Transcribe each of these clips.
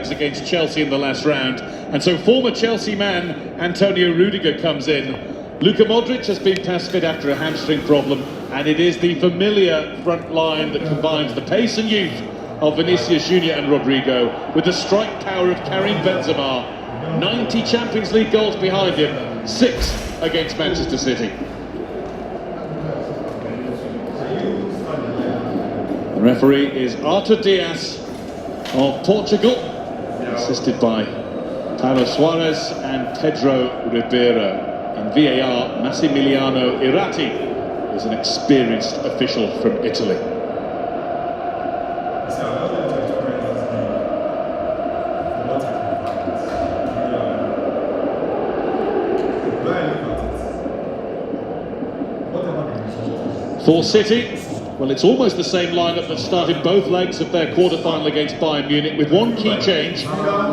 legs against Chelsea in the last round, and so former Chelsea man Antonio Rudiger comes in. Luka Modric has been past fit after a hamstring problem, and it is the familiar front line that combines the pace and youth of Vinicius Junior and Rodrigo with the strike power of Karim Benzema. 90 Champions League goals behind him, 6 against Manchester City. The referee is Artur Dias of Portugal, assisted by Paulo Suarez and Pedro Ribeiro. And VAR, Massimiliano Irati is an experienced official from Italy. For City, well, it's almost the same lineup that started both legs of their quarter-final against Bayern Munich, with one key change.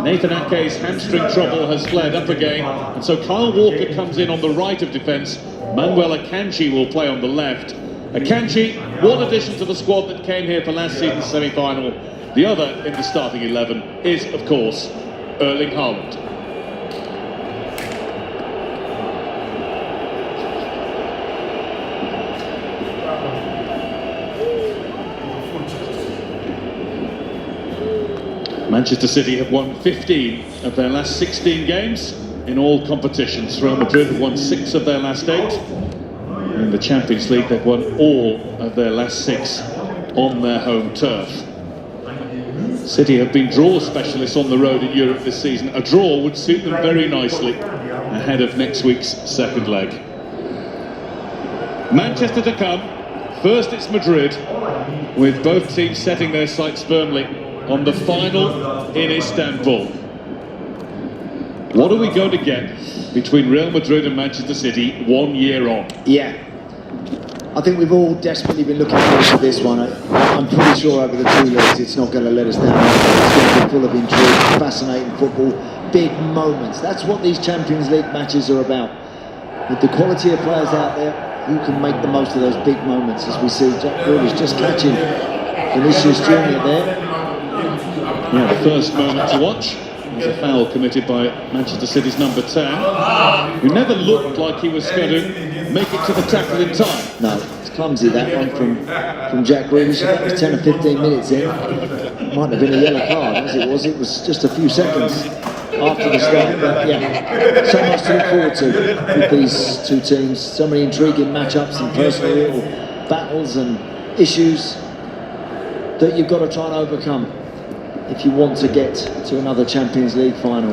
Nathan Ake's hamstring trouble has flared up again, and so Kyle Walker comes in on the right of defence. Manuel Akanji will play on the left. Akanji, one addition to the squad that came here for last season's semi-final. The other in the starting 11 is, of course, Erling Haaland. Manchester City have won 15 of their last 16 games in all competitions. Real Madrid have won 6 of their last 8. In the Champions League, they've won all of their last 6 on their home turf. City have been draw specialists on the road in Europe this season. A draw would suit them very nicely ahead of next week's second leg. Manchester to come. First it's Madrid, with both teams setting their sights firmly on the final in Istanbul. What are we going to get between Real Madrid and Manchester City 1 year on? Yeah, I think we've all desperately been looking forward to this one. I'm pretty sure over the 2 legs it's not going to let us down. It's going to be full of intrigue, fascinating football, big moments. That's what these Champions League matches are about. With the quality of players out there, who can make the most of those big moments, as we see Jack Grealish just catching Vinicius Junior there. Yeah, the first moment to watch was a foul committed by Manchester City's number 10, who never looked like he was going to make it to the tackle in time. No, it's clumsy, that one from Jack Grealish. That was 10 or 15 minutes in. Might have been a yellow card, as it was. It was just a few seconds after the start. But yeah, so much to look forward to with these two teams. So many intriguing matchups and personal battles and issues that you've got to try and overcome if you want to get to another Champions League final.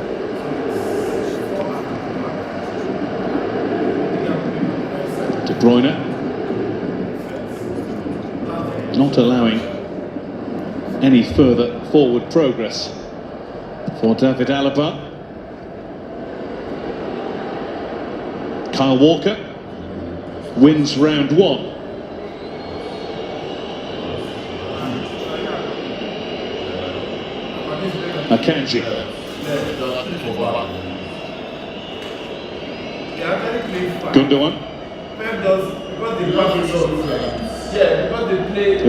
De Bruyne not allowing any further forward progress for David Alaba. Kyle Walker wins round 1. Akanji. Gundogan.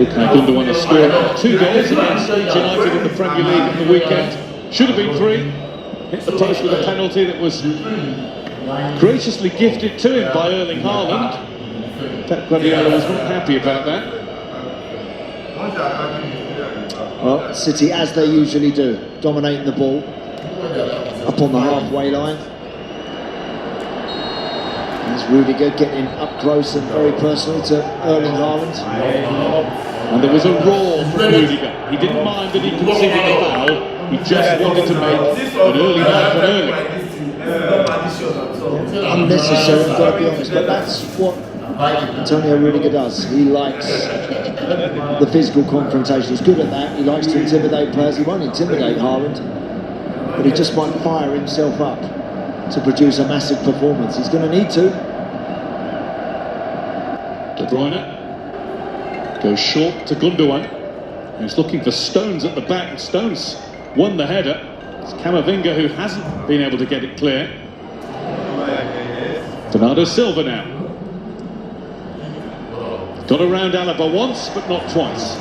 Okay, Gundogan has scored 2 goals against Leeds United in the Premier League in the weekend. Should have been 3. Hit the post with a penalty that was graciously gifted to him by Erling Haaland. Pep Guardiola was not happy about that. Well, City, as they usually do, dominating the ball up on the halfway line. There's Rudiger getting up close and very personal to Erling Haaland. And there was a roar from Rudiger. He didn't mind that he conceded a foul. He just wanted to make an early mark for early. Unnecessary, I've got to be honest, but that's what Antonio Rudiger does. He likes the physical confrontation. He's good at that. He likes to intimidate players. He won't intimidate Haaland, but he just might fire himself up to produce a massive performance. He's going to need to. De Bruyne goes short to Gundogan, who's looking for Stones at the back. Stones won the header. It's Camavinga who hasn't been able to get it clear. Bernardo Silva now. Got around Alaba once, but not twice.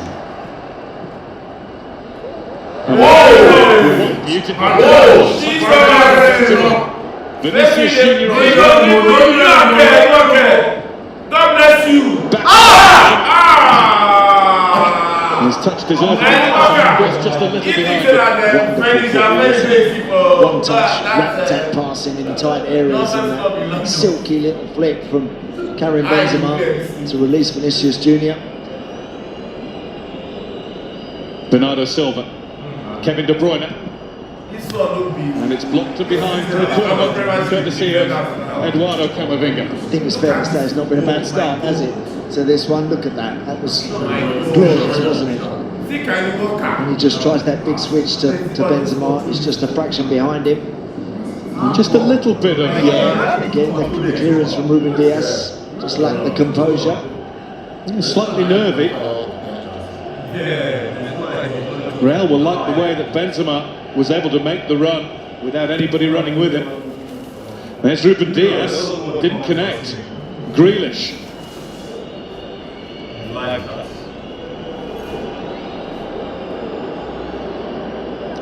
beautiful. Oh, Vinicius Junior on his God bless you. He's touched his earth, was just a little behind. One touch, rat-tat passing in tight areas, and that silky little flick from Karim Benzema to release Vinicius Junior. Bernardo Silva, Kevin De Bruyne, and it's blocked to behind for a corner, courtesy of Eduardo Camavinga. I think it's fair to say it's not been a bad start, has it? So this one, look at that. That was glorious, wasn't it? And he just tries that big switch to Benzema. He's just a fraction behind him. Just a little bit of... Yeah, again, the clearance from Ruben Diaz just lacked the composure. Slightly nervy. Real will like the way that Benzema was able to make the run without anybody running with him. There's Ruben Diaz, didn't connect. Grealish.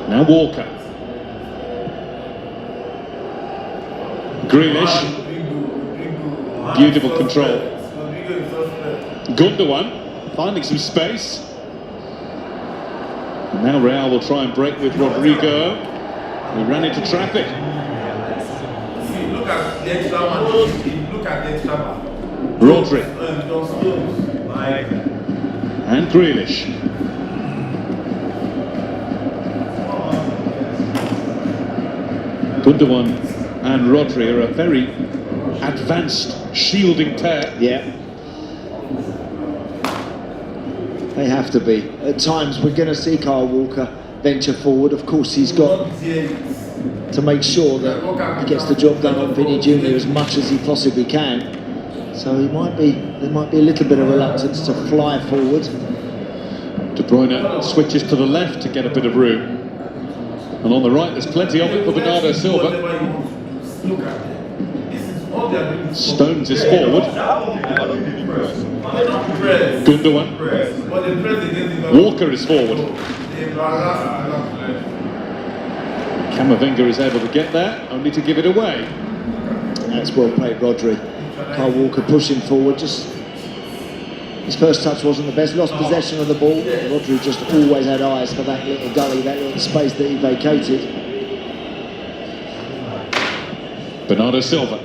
Now Walker. Grealish. Beautiful control. Gundogan finding some space. And now Real will try and break with Rodrigo. He ran into traffic. Look at the extra man. Look at the extra man. Rodri. And Grealish. Gundogan and Rodri are a very advanced shielding pair. Yeah. They have to be. At times we're going to see Kyle Walker venture forward. Of course he's got to make sure that he gets the job done on Vinny Junior as much as he possibly can. So there might be a little bit of reluctance to fly forward. De Bruyne switches to the left to get a bit of room. And on the right there's plenty of it for Bernardo Silva. Stones is forward. Gundogan. Walker is forward. Camavinga is able to get there, only to give it away. That's well played, Rodri. Kyle Walker pushing forward. Just his first touch wasn't the best. Lost possession of the ball. Rodri just always had eyes for that little gully, that little space that he vacated. Bernardo Silva.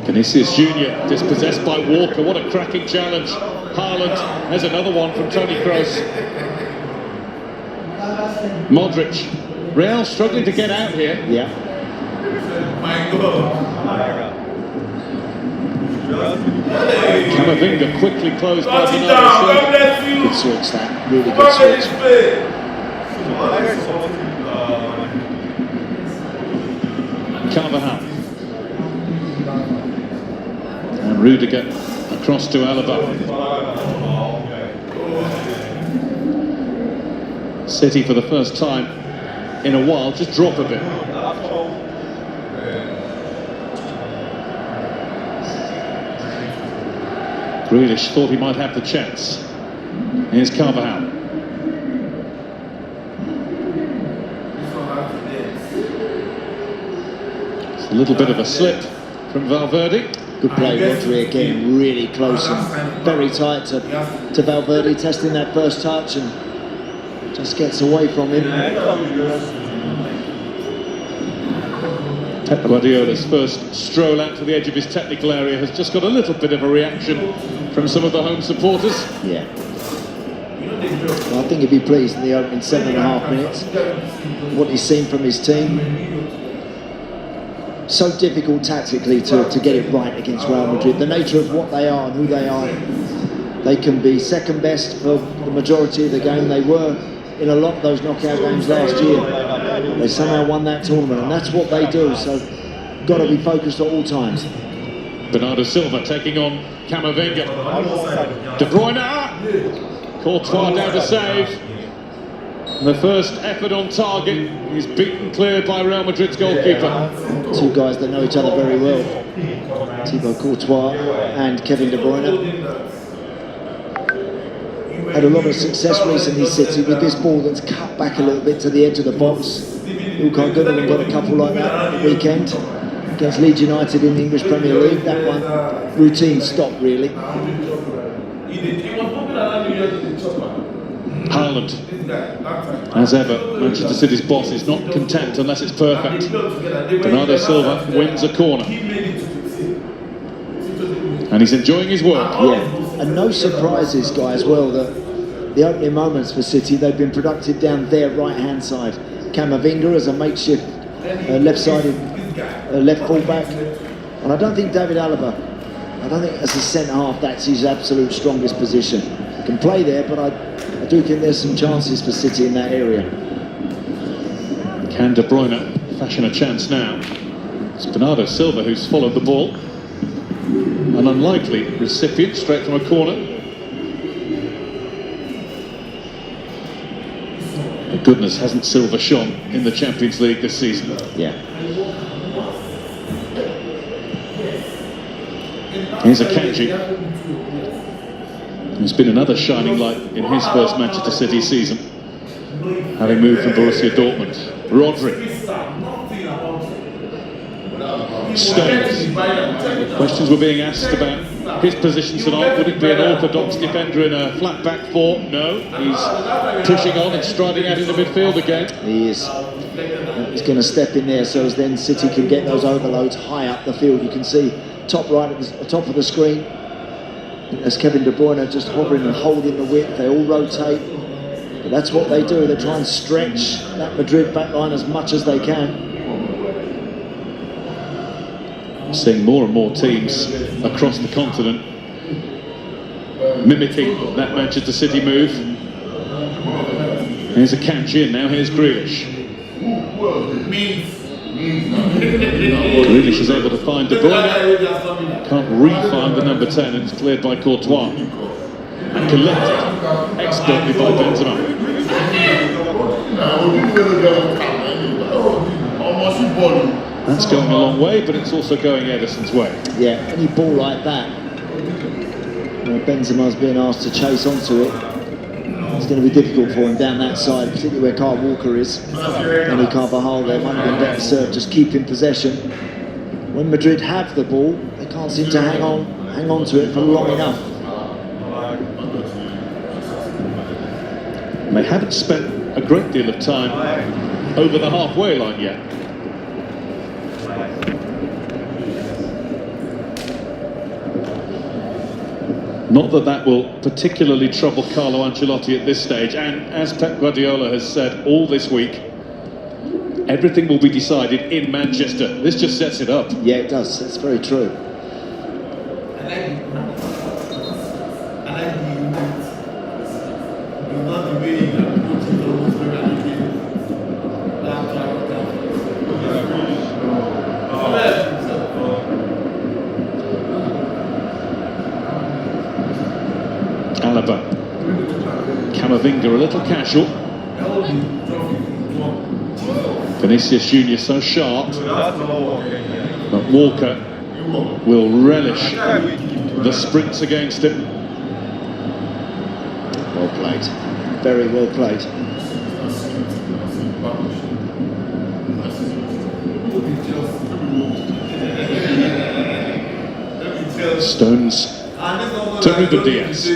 Vinicius Junior dispossessed by Walker. What a cracking challenge. Haaland has another one from Toni Kroos. Modric. Real struggling to get out here. Yeah. Camavinga quickly closed by Bernardo Silva. Good switch, that. Really good switch. Carvajal. And Rudiger across to Alaba. City for the first time in a while just drop a bit. Grealish thought he might have the chance. Here's Carvajal. It's a little bit of a slip from Valverde. Good play, Rodri again, really close and very tight to Valverde, testing that first touch and just gets away from him. Pep Guardiola's first stroll out to the edge of his technical area has just got a little bit of a reaction from some of the home supporters. Yeah. Well, I think he'd be pleased in the opening 7.5 minutes. What he's seen from his team. So difficult tactically to get it right against Real Madrid. The nature of what they are and who they are. They can be second best for the majority of the game. They were in a lot of those knockout games last year. They somehow won that tournament, and that's what they do. So, got to be focused at all times. Bernardo Silva taking on Camavinga. De Bruyne, Courtois down to save. The first effort on target is beaten clear by Real Madrid's goalkeeper. Two guys that know each other very well. Thibaut Courtois and Kevin De Bruyne. had a lot of success recently, City, with this ball that's cut back a little bit to the edge of the box. Ilkay Gundogan got a couple like that at the weekend against Leeds United in the English Premier League. That one, routine stop really. Haaland, as ever, Manchester City's boss is not content unless it's perfect. Bernardo Silva wins a corner. And he's enjoying his work. Yeah, and no surprises, guys, well, that the opening moments for City, they've been productive down their right-hand side. Camavinga as a makeshift left-sided left full-back. And I don't think David Alaba, I don't think as a centre-half that's his absolute strongest position. He can play there, but I do think there's some chances for City in that area. Can De Bruyne fashion a chance now? It's Bernardo Silva who's followed the ball. An unlikely recipient straight from a corner. For goodness, hasn't Silva shone in the Champions League this season? Yeah. Here's Akanji. There's been another shining light in his first Manchester City season, having moved from Borussia Dortmund. Rodri. Stones. Questions were being asked about his position tonight. Would it be an orthodox defender in a flat back four? No, he's pushing on and striding out in the midfield again. He is. He's going to step in there so as then City can get those overloads high up the field. You can see top right at the top of the screen. As Kevin De Bruyne just hovering and holding the width. They all rotate. But that's what they do. They try and stretch that Madrid backline as much as they can. Seeing more and more teams across the continent mimicking that Manchester City move. Here's Akanji and now here's Grealish. Grealish is able to find De Bruyne. Can't re-find the number 10 and it's cleared by Courtois. And collected expertly by Benzema. That's going a long way, but it's also going Ederson's way. Yeah, any ball like that, Benzema's being asked to chase onto it. It's going to be difficult for him down that side, particularly where Kyle Walker is. And Carvajal there might have been better served just keeping possession. When Madrid have the ball, they can't seem to hang on to it for long enough. And they haven't spent a great deal of time over the halfway line yet. Not that that will particularly trouble Carlo Ancelotti at this stage, and as Pep Guardiola has said all this week, everything will be decided in Manchester. This just sets it up. Yeah, it does. That's very true. Alaba. Camavinga a little casual. Vinicius Junior so sharp. But Walker will relish the sprints against him. Well played. Very well played. Stones to Ruben Diaz.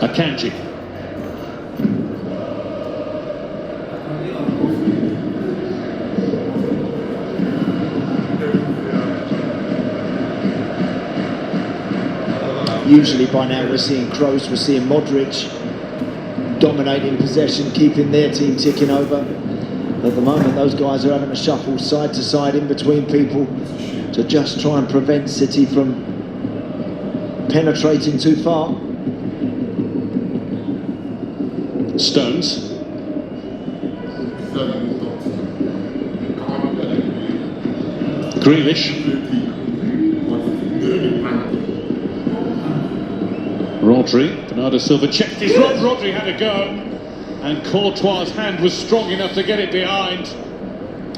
Akanji. Usually by now we're seeing Kroos, we're seeing Modric dominating possession, keeping their team ticking over. At the moment those guys are having a shuffle side to side in between people to just try and prevent City from penetrating too far. Stones. Grealish. Rodri. Bernardo Silva checked his rod. Rodri had a go. and Courtois' hand was strong enough to get it behind.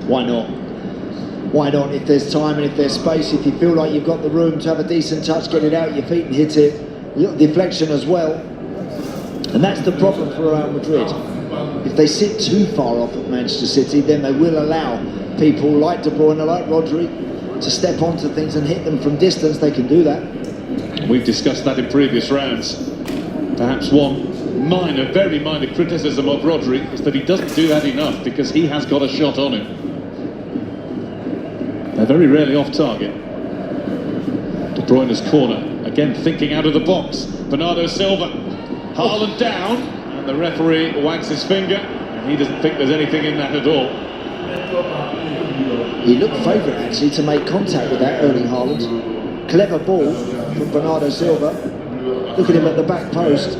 Why not? Why not? If there's time and if there's space, if you feel like you've got the room to have a decent touch, get it out your feet and hit it. A little deflection as well. And that's the problem for Real Madrid. If they sit too far off at Manchester City, then they will allow people like De Bruyne, like Rodri, to step onto things and hit them from distance. They can do that. We've discussed that in previous rounds. Perhaps one minor, very minor criticism of Rodri is that he doesn't do that enough because he has got a shot on him. They're very rarely off target. De Bruyne's corner, again thinking out of the box. Bernardo Silva, Haaland down, and the referee wags his finger, and he doesn't think there's anything in that at all. He looked favourite actually to make contact with that, Erling Haaland. Clever ball from Bernardo Silva. Look at him at the back post.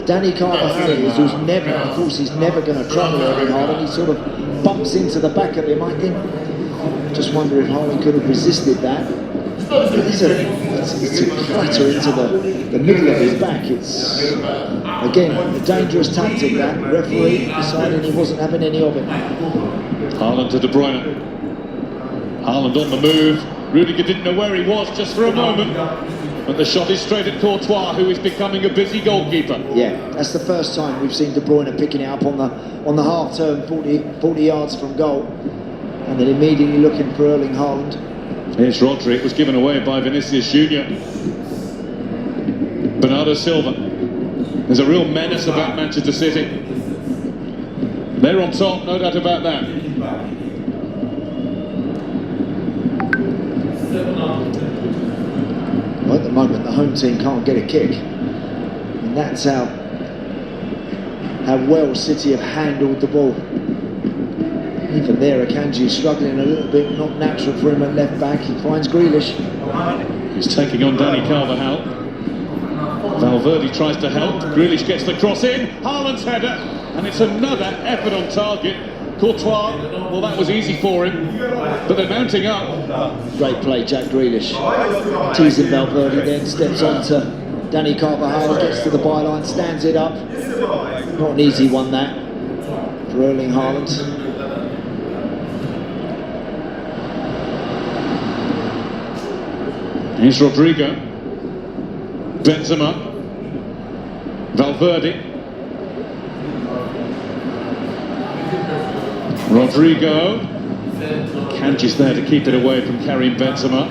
Danny Carvajal, who's never, of course, he's never going to trouble Erling Haaland. He sort of bumps into the back of him. I think. Just wonder if Haaland could have resisted that. It's a clatter into the middle of his back. It's again a dangerous tactic. That referee decided he wasn't having any of it. Haaland to De Bruyne. Haaland on the move. Rudiger didn't know where he was just for a moment. But the shot is straight at Courtois, who is becoming a busy goalkeeper. Yeah, that's the first time we've seen De Bruyne picking it up on the half turn, 40 yards from goal, and then immediately looking for Erling Haaland. Here's Rodri. It was given away by Vinicius Junior. Bernardo Silva. There's a real menace about Manchester City. They're on top, no doubt about that. Well, at the moment, the home team can't get a kick, and that's how well City have handled the ball. Even there, Akanji struggling a little bit, not natural for him at left back. He finds Grealish. He's taking on Danny Carvajal. Valverde tries to help. Grealish gets the cross in. Haaland's header, and it's another effort on target. Courtois, well, that was easy for him, but they're mounting up. Great play, Jack Grealish. Teasing Valverde, then steps on to Danny Carvajal, gets to the byline, stands it up. Not an easy one, that, for Erling Haaland. Here's Rodrigo. Benzema. Valverde. Rodrigo. Kanji's there to keep it away from Karim Benzema.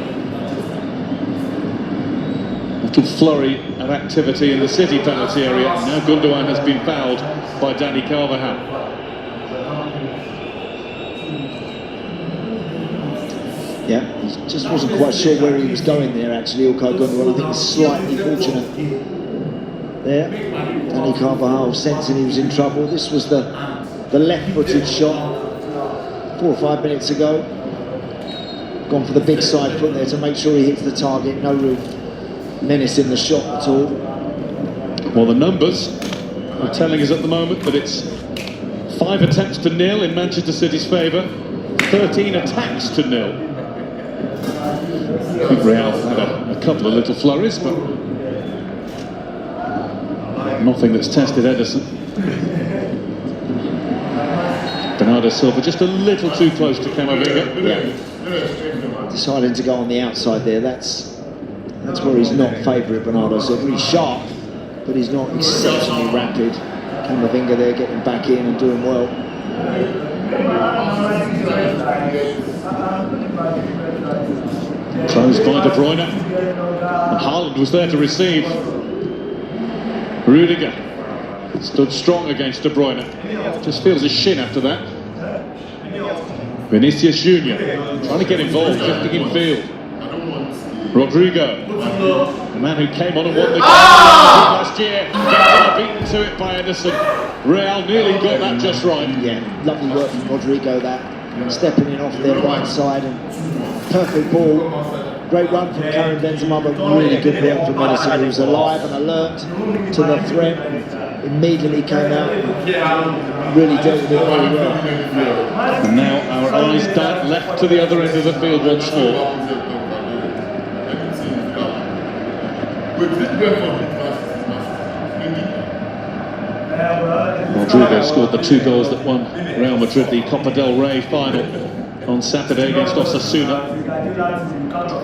Little flurry of activity in the City penalty area. Now Gundogan has been fouled by Danny Carvajal. Yeah, he just wasn't quite sure where he was going there actually, Ilkay Gundogan. I think he's slightly fortunate there. Danny Carvajal sensing he was in trouble. This was the left-footed shot 4 or 5 minutes ago. Gone for the big side foot there to make sure he hits the target. No real menace in the shot at all. Well, the numbers are telling us at the moment that it's 5 attempts to 0 in Manchester City's favour, 13 attacks to 0. I think Real had a couple of little flurries, but nothing that's tested Ederson. Bernardo Silva just a little too close to Camavinga. Yeah. Deciding to go on the outside there. That's where he's not favourite, Bernardo Silva. He's sharp, but he's not exceptionally rapid. Camavinga there getting back in and doing well. Closed by De Bruyne. And Haaland was there to receive. Rudiger stood strong against De Bruyne. Just feels his shin after that. Vinicius Junior trying to get involved, drifting in field. Rodrigo, the man who came on and won the game last year, beaten to it by Ederson. Real nearly got that just right. Yeah, lovely work from Rodrigo, that stepping in off their right side, and perfect ball. Great run from Karim Benzema, but really good work from Ederson, who was alive and alert to the threat. Immediately came out and really dealt with it very well. And now our eyes dart left to the other end of the field once more. Rodrigo scored the 2 goals that won Real Madrid the Copa del Rey final on Saturday against Osasuna.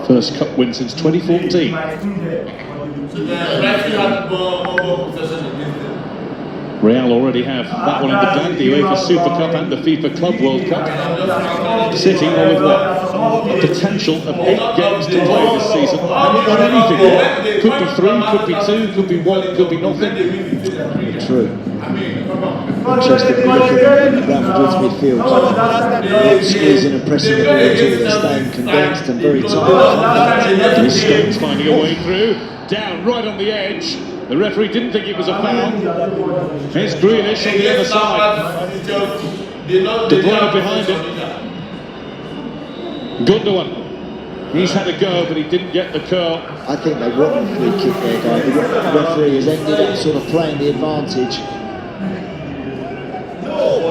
First cup win since 2014. Real already have that one in the bag, the UEFA Super Cup and the FIFA Club World Cup. City with what? Potential of 8 games to play this season. Haven't won anything yet. Could be 3, could be 2, could be 1, could be nothing. True. Interesting to look at Real Madrid's midfield. Not squeezing and pressing the ball at all. They're staying condensed and very tight. Stones finding a way through. Down right on the edge. The referee didn't think it was a foul. Here's Grealish on the other side. De Bruyne behind him. Gundogan. He's had a go, but he didn't get the curl. I think they want a free kick there, guy. The referee has ended up sort of playing the advantage.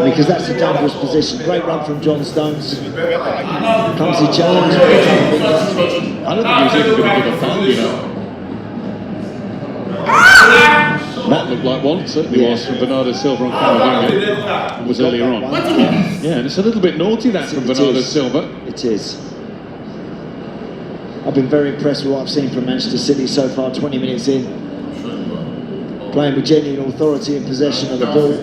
Because that's a dangerous position. Great run from John Stones. Clumsy challenge. I don't think he was even going to give a foul, you know. That looked like one, certainly was from Bernardo Silva on Camavinga. It was earlier on. Yeah, and it's a little bit naughty that from Bernardo Silva. It is. I've been very impressed with what I've seen from Manchester City so far, 20 minutes in. Playing with genuine authority and possession of the ball.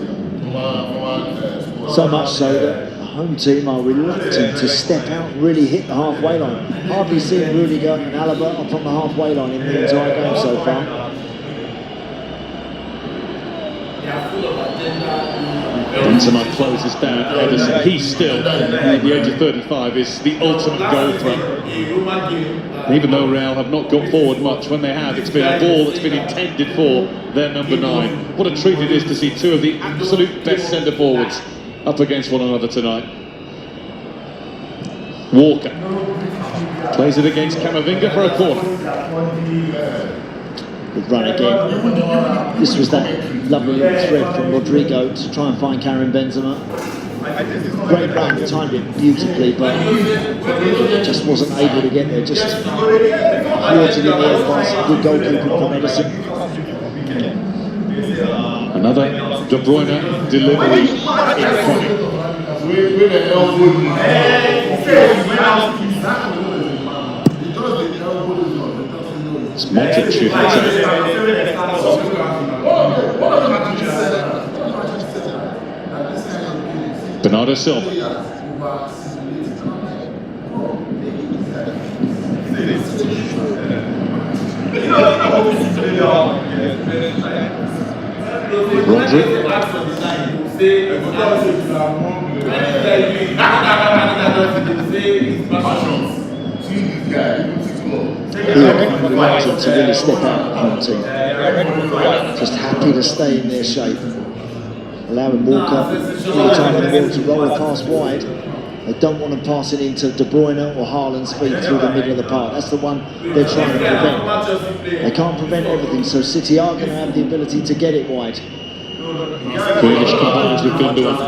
So much so that the home team are reluctant to step out and really hit the halfway line. Hardly seen Rudiger and Alaba up on the halfway line in the entire game so far. Benzema closes down Ederson. He still, at the age of 35, is the ultimate goal threat. Even though Real have not got forward much, when they have, it's been a ball that's been intended for their number 9. What a treat it is to see 2 of the absolute best centre-forwards up against one another tonight. Walker plays it against Camavinga for a corner. Good run again. This was that lovely little thread from Rodrigo to try and find Karim Benzema. Great run, timed it beautifully, but just wasn't able to get there. Just thwarted in the air by some good goalkeeping from Ederson. Another De Bruyne delivery in front. It's Modric shooting attack. Bernardo Silva. Rodri. Reluctant to really step out of the home team. Just happy to stay in their shape. Allowing Walker all the time on the ball to roll a pass wide. They don't want them passing into De Bruyne or Haaland's feet through the middle of the park. That's the one they're trying to prevent. They can't prevent everything, so City are going to have the ability to get it wide. Grealish combines with Gundogan.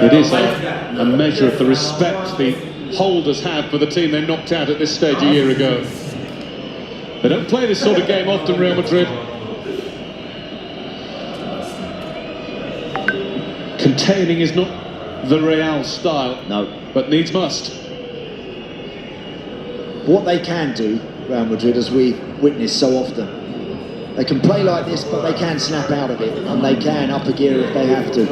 It is a measure of the respect the holders have for the team they knocked out at this stage a year ago. They don't play this sort of game often, Real Madrid. Containing is not the Real style, No. but needs must. What they can do, Real Madrid, as we've witnessed so often, they can play like this, but they can snap out of it, and they can up a gear if they have to.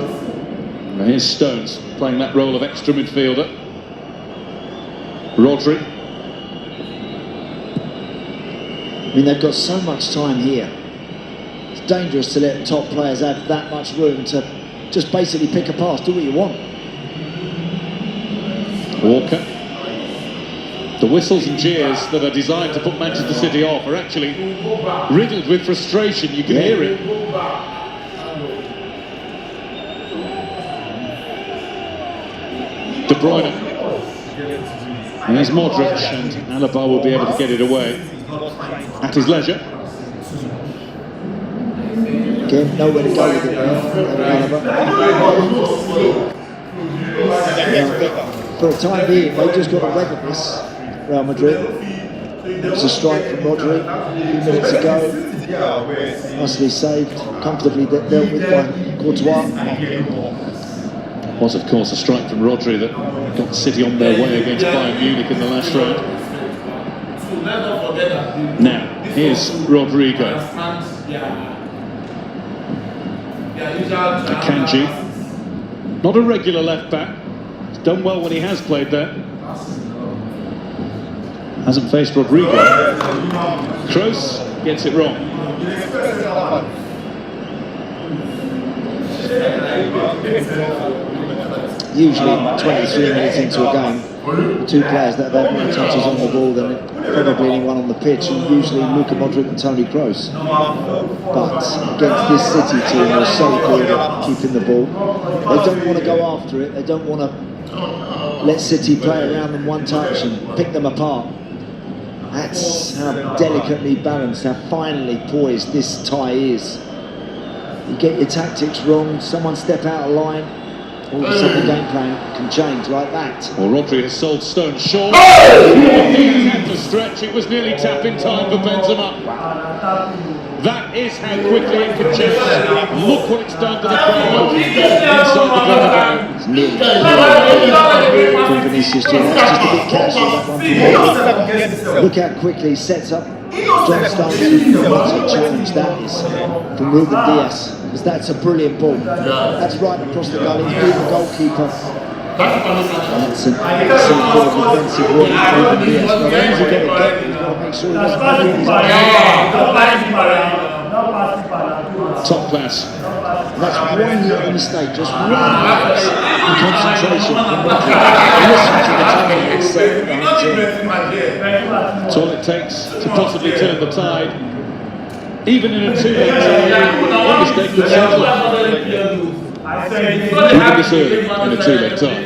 Now here's Stones playing that role of extra midfielder. Rodri. I mean, they've got so much time here. It's dangerous to let top players have that much room to just basically pick a pass, do what you want. Walker. The whistles and jeers that are designed to put Manchester City off are actually riddled with frustration. You can hear it. De Bruyne. There's Modric, and Alaba will be able to get it away at his leisure. Again, nowhere to go with it now. For a time being, they've just got to weather this, Real Madrid. It was a strike from Rodri a few minutes ago. Nicely saved, comfortably dealt with by Courtois. Was, of course, a strike from Rodri that got City on their way against Bayern Munich in the last round. Now, here's Rodrigo. Akanji, not a regular left back. He's done well when he has played there. Hasn't faced Rodrigo. Kroos gets it wrong. Usually 23 minutes into a game, the two players that have had more touches on the ball than probably anyone on the pitch, and usually Luka Modric and Toni Kroos. But against this City team, they're so good at keeping the ball. They don't want to go after it, they don't want to let City play around them one touch and pick them apart. That's how delicately balanced, how finely poised this tie is. You get your tactics wrong, someone step out of line, all of a sudden the game plan can change like that. Well, Rodri has sold stone short. He had to stretch, it was nearly tapping time for Benzema. That is how quickly it can change. Look what it's done to the crowd inside the Bernabeu. It's nearly from Vinicius Junior. That's just a bit casual, that one from him. Look how quickly he sets up John Stones. What a challenge that is from Ruben Diaz. Because that's a brilliant ball. That's right across the gully. He's beating the goalkeeper. That's an excellent defensive work from Ruben Diaz. But as long as he gets it, he's got to make sure he doesn't get his Top class. That's one little mistake, just one lapse in concentration from Madrid. Listen to the time it's set behind him. That's all it takes to possibly turn the tide. Even in a two-leg tie, one mistake could settle it. Even this early in a two-leg tie.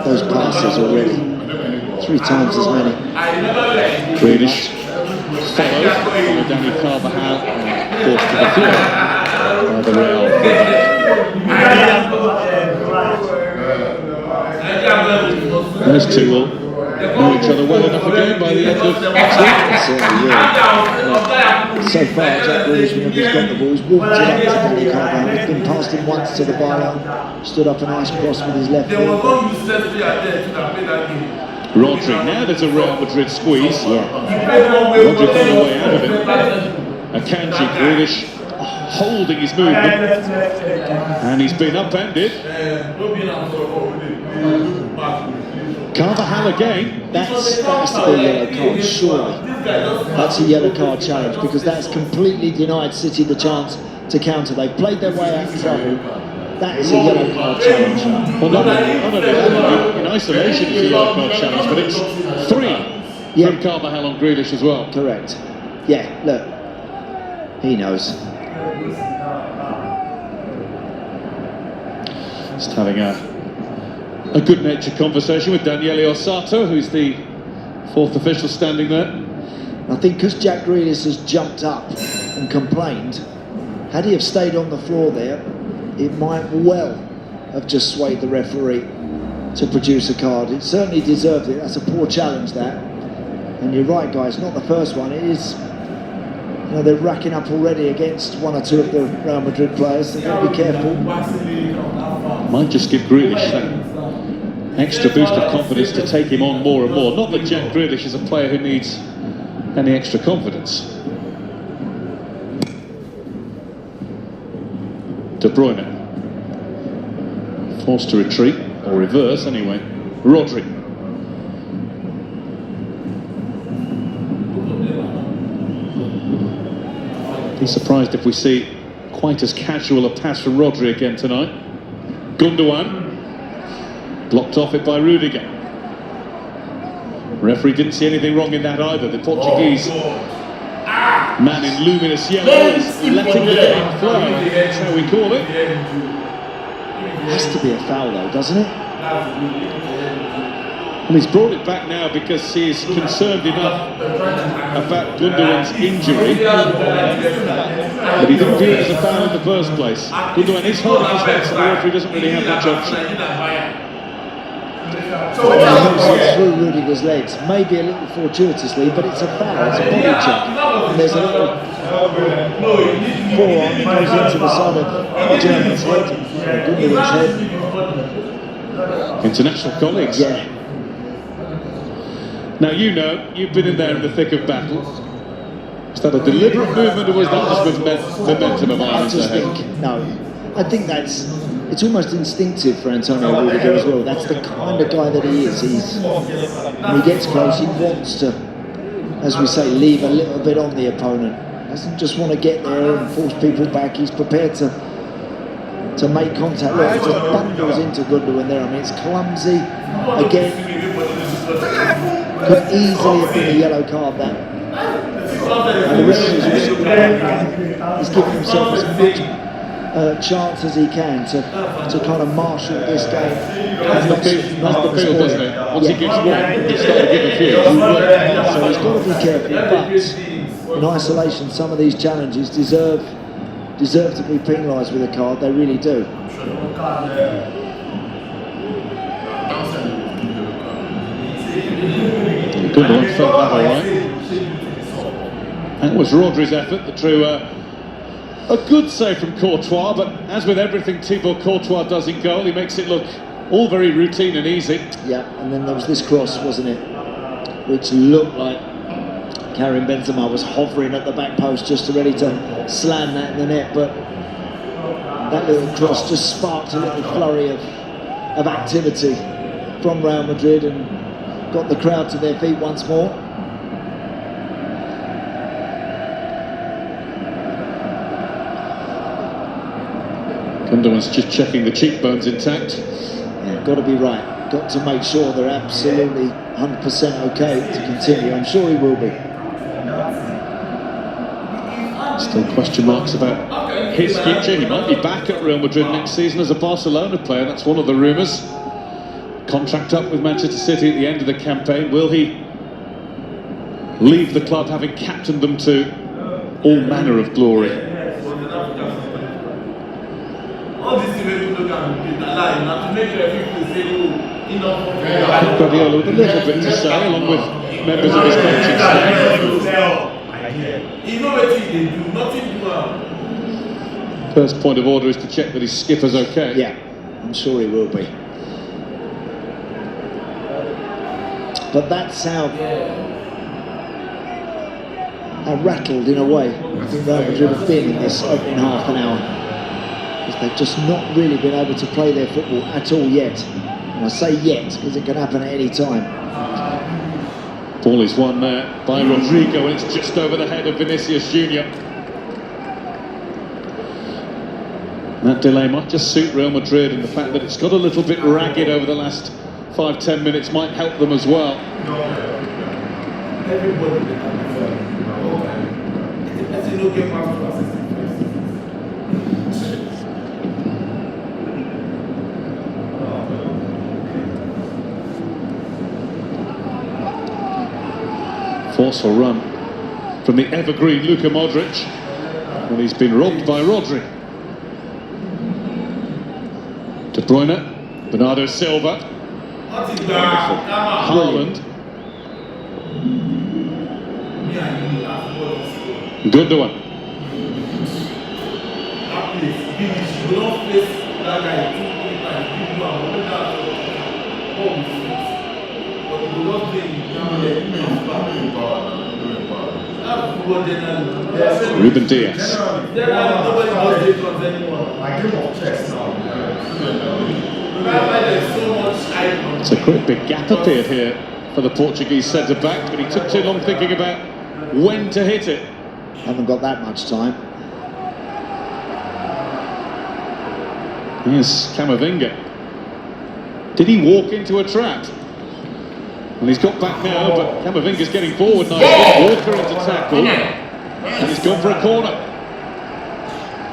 Those passes already, 3 times as many. Grealish followed by Dani Carvajal and forced to the floor by the Real fullback. Those two will know each other well enough again by the end of next week. So far, Jack Grealish, whenever he's got the ball, he's walked it up to Dani Carvajal. He's been past him once to the byline, stood up a nice cross with his left foot. Rodri, now there's a Real Madrid squeeze. Rodri found a way out of it. Akanji, Grealish holding his movement, and he's been upended. Carvajal again. That's to be a yellow card, surely. That's a yellow card challenge, because that's completely denied City the chance to counter. They've played their way out of trouble. That is a yellow card challenge. Well, not only in isolation it's a yellow card challenge, but it's 3 from Carvajal on Grealish as well. Correct. Yeah, look, he knows. Just having a good-natured conversation with Daniele Ossato, who's the 4th official standing there. I think because Jack Grealish has jumped up and complained, had he have stayed on the floor there, it might well have just swayed the referee to produce a card. It certainly deserved it. That's a poor challenge, that. And you're right, guys, not the first one. It is, you know, they're racking up already against 1 or 2 of the Real Madrid players. They've got to be careful. Might just give Grealish that extra boost of confidence to take him on more and more. Not that Jack Grealish is a player who needs any extra confidence. De Bruyne forced to retreat, or reverse anyway. Rodri. Be surprised if we see quite as casual a pass from Rodri again tonight. Gundogan blocked off it by Rudiger. Referee didn't see anything wrong in that either. The Portuguese man in luminous yellow is letting the game flow. That's how we call it. Has to be a foul though, doesn't it? And he's brought it back now because he's concerned enough about Gundogan's injury, but he didn't view it as a foul in the first place. Gundogan is holding his head, so the referee doesn't really have much option. Through Rudiger's legs, maybe a little fortuitously, but it's a foul, it's a body check. And there's a little forearm that goes into the side of German's head, Gundogan's head. International colleagues. Yeah. Now you know, you've been in there in the thick of battle. Was that a deliberate movement or was that just momentum of I Ireland's just ahead? think, no, I think it's almost instinctive for Antonio Rudiger as well. That's the kind of guy that he is. When he gets close, he wants to, as we say, leave a little bit on the opponent. He doesn't just want to get there and force people back. He's prepared to make contact. Look, he just bundles into Gundogan there. I mean, it's clumsy. Again, could easily have been a yellow card, that. And the referee's also he's giving himself as much chance as he can to kind of marshal this game. That's the feel, doesn't it? Once he gives one, he's got to give a few. So he's got to be careful, but in isolation, some of these challenges deserve to be penalised with a card. They really do. Good one, felt that all right. That was Rodri's effort that drew a good save from Courtois, but as with everything Thibaut Courtois does in goal, he makes it look all very routine and easy. Yeah, and then there was this cross, wasn't it? Which looked like Karim Benzema was hovering at the back post just ready to slam that in the net, but that little cross just sparked a little flurry of activity from Real Madrid and got the crowd to their feet once more. Gundogan's just checking the cheekbones intact. Yeah, got to be right. Got to make sure they're absolutely 100% okay to continue. I'm sure he will be. Still question marks about his future. He might be back at Real Madrid next season as a Barcelona player. That's one of the rumours. Contract up with Manchester City at the end of the campaign. Will he leave the club having captained them to all manner of glory? Guardiola with a little bit to say, along with members of his coaching staff. First point of order is to check that his skipper's okay. Yeah, I'm sure he will be. But that's how rattled, in a way, I think Real Madrid have been in this opening half an hour. Because they've just not really been able to play their football at all yet. And I say yet, because it can happen at any time. Ball is won there by Rodrigo, and it's just over the head of Vinicius Junior. That delay might just suit Real Madrid, and the fact that it's got a little bit ragged over the last 5-10 minutes might help them as well. Forceful run from the evergreen Luka Modric, and he's been robbed by Rodri. De Bruyne, Bernardo Silva, Haaland, Gundogan. Ruben Diaz. It's a quite big gap appeared here for the Portuguese centre-back, but he took too long thinking about when to hit it. Haven't got that much time. Here's Camavinga. Did he walk into a trap? And he's got back now, but Camavinga's getting forward nicely. Walker into tackle, and he's gone for a corner.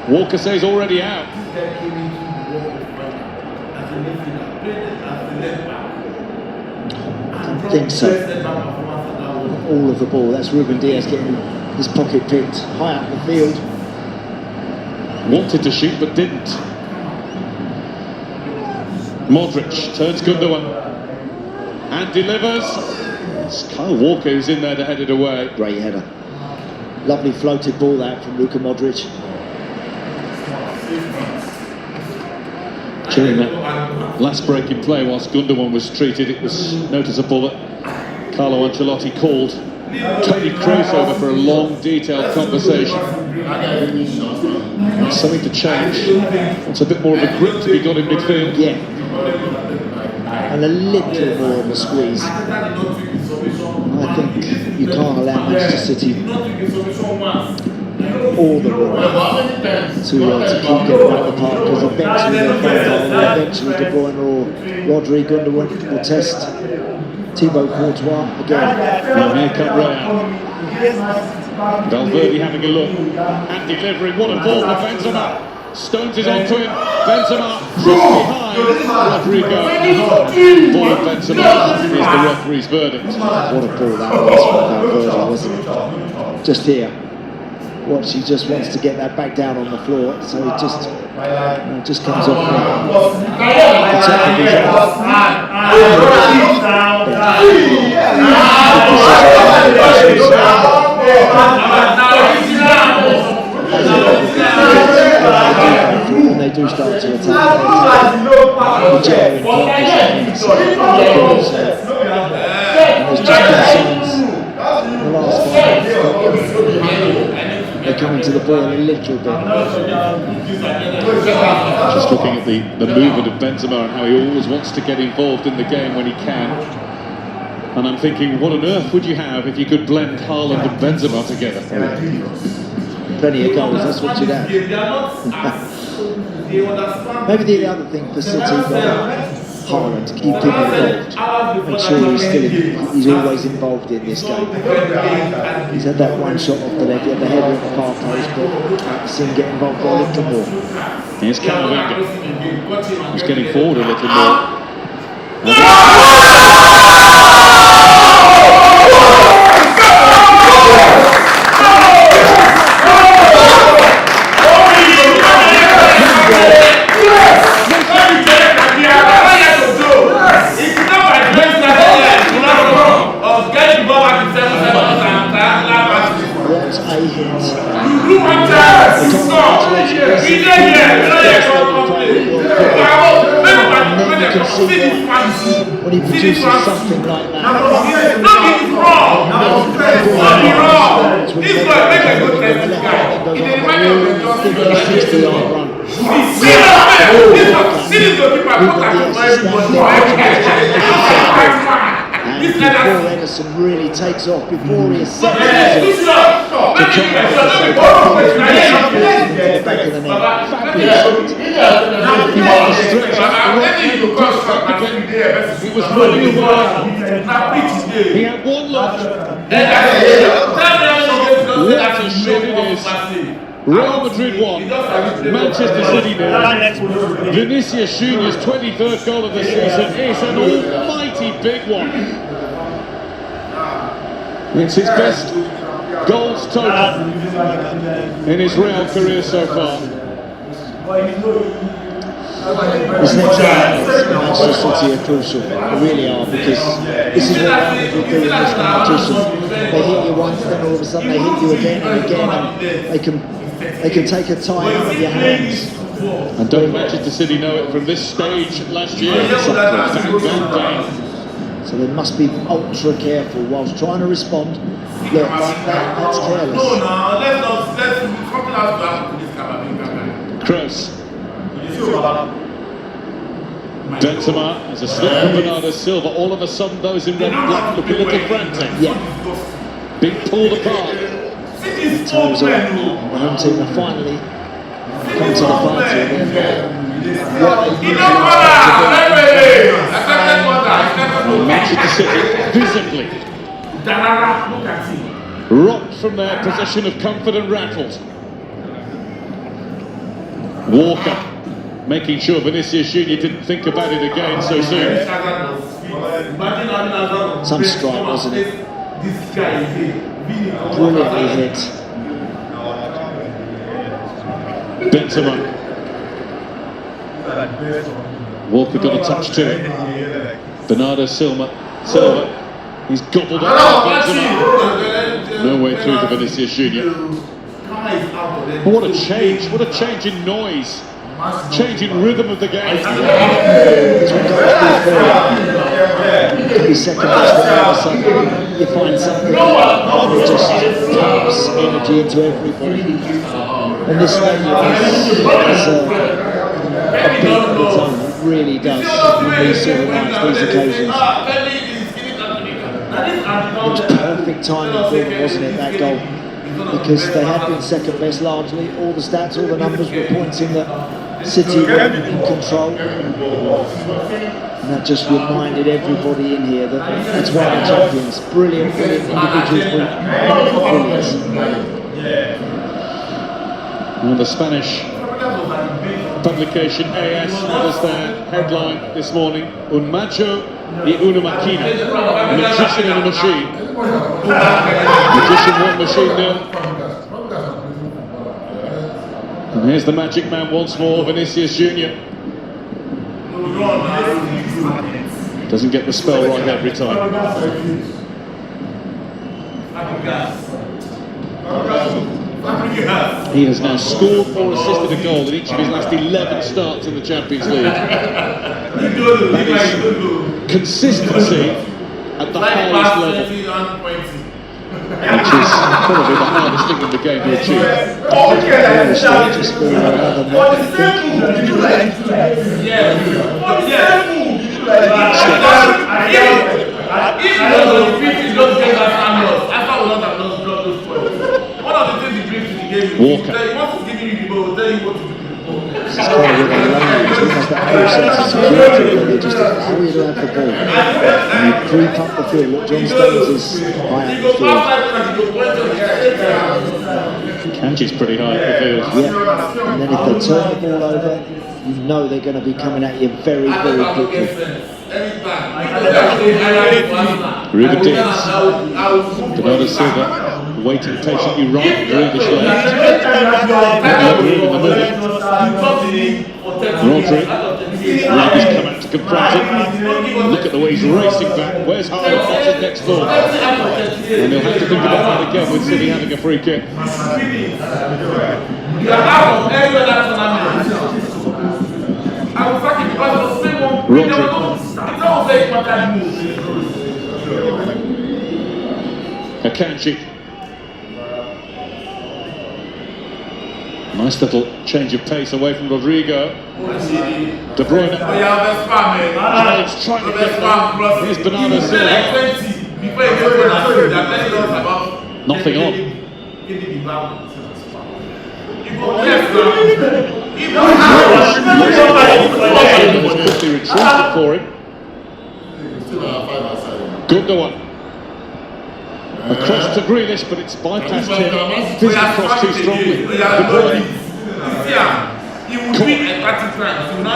Walker says already out. don't think so. All of the ball. That's Ruben Diaz getting his pocket picked high up the field. Wanted to shoot but didn't. Modric turns Gundogan and delivers. It's Kyle Walker who's in there to head it away. Great header. Lovely floated ball that from Luka Modric. During that last break in play, whilst Gundogan was treated, it was noticeable that Carlo Ancelotti called Toni Kroos over for a long, detailed conversation. Something to change. It's a bit more of a grip to be got in midfield. Yeah. And a little more of a squeeze. I think you can't allow Manchester City all the ball to keep getting out of the park, because eventually they'll find out, eventually De Bruyne or Rodri, Gundogan will test Thibaut Courtois again. And here come Real. Valverde having a look and delivering. What a ball for Benzema. Stones is onto him. Benzema just behind Rodrigo. Ball of Benzema is the referee's verdict. What a ball that was from Valverde, wasn't it? Just here. Watch, he just wants to get that back down on the floor, so it just comes off the top of his when they do start to attack, the Jerry and there's just been signs in the last 5 minutes. They're coming to the ball a little bit. Just looking at the movement of Benzema and how he always wants to get involved in the game when he can. And I'm thinking, what on earth would you have if you could blend Haaland and Benzema together? Plenty of goals, that's what you'd have. Maybe the other thing for City, Haaland, to keep people involved. Make sure he's always involved in this game. He's had that one shot off the leg, the header at the far post, but I've seen him get involved a little more. Here's Camavinga. He's getting forward a little more. When he produces something like that. And before Edison really takes off, before he accepts it, to try the back of the net. Fabulous. He was running away. He had one look. What a shot it is. Real Madrid 1, Manchester City 0. Vinicius Junior's 23rd goal of the season is an almighty big one. It's his best goals total in his Real career so far. This next game for Manchester City are crucial, they really are, because this is what Real Madrid do in this competition. They hit you once, then all of a sudden they hit you again and again, and they can take a tie out of your hands. And don't Manchester City know it from this stage last year? Bang, bang, bang. So they must be ultra careful whilst trying to respond. Look, like that's careless. Kroos. Benzema has a slip from Bernardo Silva. All of a sudden, those in red and black look a little frantic. Yeah. Being pulled apart. Time's up. The home team have finally come to the party. Manchester City visibly rocked from their possession of comfort and rattled. Walker making sure Vinicius Junior didn't think about it again so soon. Some strike, wasn't it? This guy is Brilliantly hit. Benzema. Walker got a touch to it. Bernardo Silva. He's gobbled up by Benzema. No way through to Vinicius Junior. But what a change in noise. Change in rhythm of the game. Could be second best, and all of a sudden you find something that just pumps energy into everybody. And this stadium has a beat of its own. It really does on these sort of nights, these occasions. It was perfect timing for them, wasn't it, that goal? Because they had been second best largely. All the stats, all the numbers were pointing that City were in control. And that just reminded everybody in here that that's why they're champions. Brilliant individuals, brilliance. And the Spanish publication AS has their headline this morning: Un macho y una máquina. A magician and a machine. Magician one, machine nil. And here's the magic man once more, Vinicius Junior. Doesn't get the spell right every time. He has now scored or assisted a goal in each of his last 11 starts in the Champions League. That is consistency at the highest level, which is probably the hardest thing in the game to achieve. Walker. This is kind of what they learn. It's almost that whole sense of security where they just allow you to have the ball. And you creep up the field. Look, John Stones is high up the field. Kanji's pretty high up the field. Yeah. And then if they turn the ball over, you know they're going to be coming at you very, very quickly. Ruben Diaz. Bernardo Silva waiting patiently right through the left. Rodri in the middle. Rodri. Rodri's come out to confront him. Look at the way he's racing back. Where's Haaland? What's his next thought? And he'll have to think about that again with City having a free kick. Rodri. Akanji. Nice little change of pace away from Rodrigo. De Bruyne. It's trying to get there. Here's Bernardo Silva. Nothing on. Quickly retrieved it for him. Good one. Across to Grealish, but it's bypassed him. Fizzed across too strongly. De Bruyne.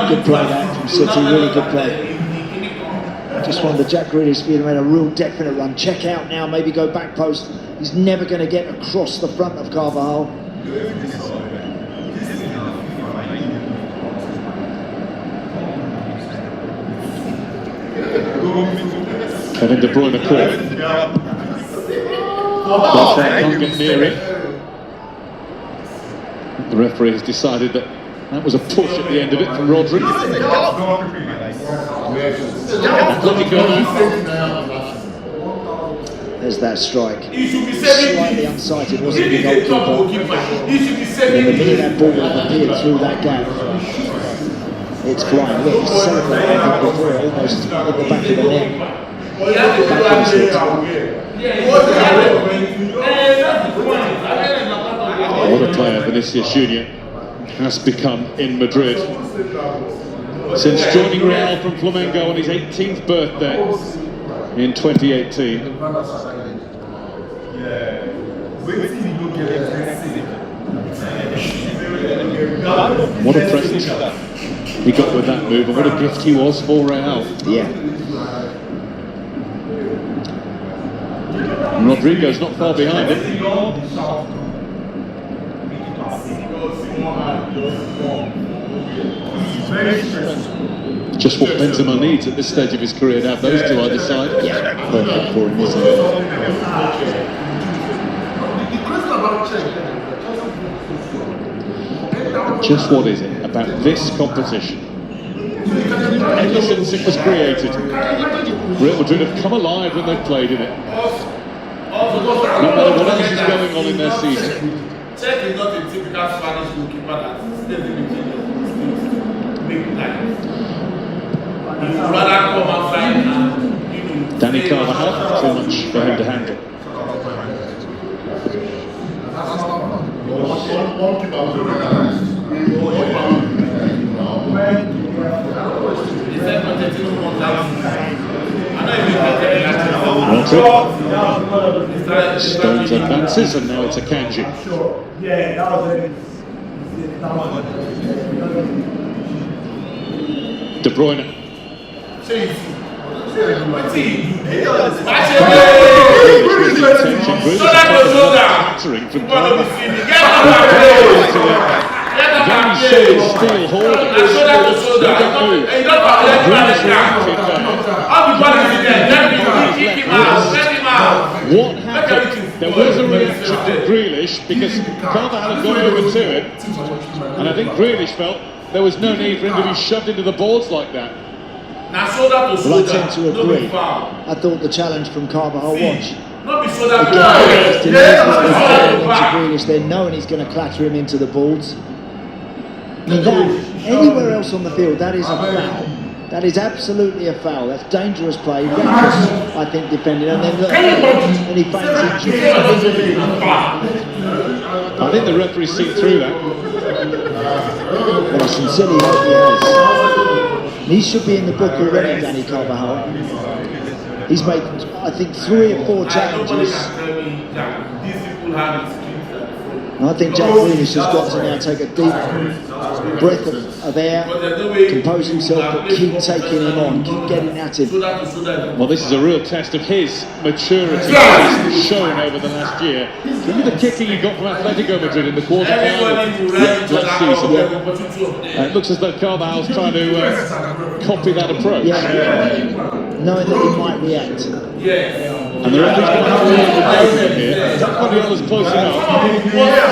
Good play there from City, really good play. Just wonder, Jack Grealish made a real definite run. Check out now, maybe go back post. He's never going to get across the front of Carvajal. Kevin De Bruyne caught. Can't get near it. The referee has decided that was a push at the end of it from Rodri. There's that strike. Slightly unsighted, wasn't the goalkeeper? And the minute that ball appeared through that gap, it's flying. Look, he's celebrating before it, almost in the back of the net. Back of his head. What a player Vinicius Junior has become in Madrid. Since joining Real from Flamengo on his 18th birthday in 2018. What a presence he got with that move, and what a gift he was for Real. Yeah. Rodrigo's not far behind him. Just what Benzema needs at this stage of his career, to have those two either side. Yeah, perfect for him, isn't it? Just what is it about this competition? Ever since it was created, Real Madrid have come alive when they've played in it. No matter what else is going on in their season. Czech is not a typical Spanish goalkeeper that stays in between the big time. He would rather come outside and, Danny Carvajal, too much for him to handle. Stones advances, and now it's a Kanji. De Bruyne. What happened? There was a reaction to Grealish because Carvajal had gone over to it, and I think Grealish felt there was no need for him to be shoved into the boards like that. Well, I tend to agree. I thought the challenge from Carvajal was Grealish, then knowing he's going to clatter him into the boards. I mean, that, anywhere else on the field, that is a foul. That is absolutely a foul. That's dangerous play, reckless, I think, defending. And then look, and he feigns it. I think the referee's seen through that. Well, I sincerely hope he has. He should be in the book already, Danny Carvajal. He's made, I think, 3 or 4 challenges. And I think Jack Grealish has got to now take a deep breath of air, compose himself, but keep taking him on, keep getting at him. Well, this is a real test of his maturity that he's shown over the last year. Remember the kicking he got from Atletico Madrid in the quarter-final last season? It looks as though Carvajal's trying to copy that approach. Yeah, knowing that he might react. And the referee's going to have to leave the open here. Guardiola's close enough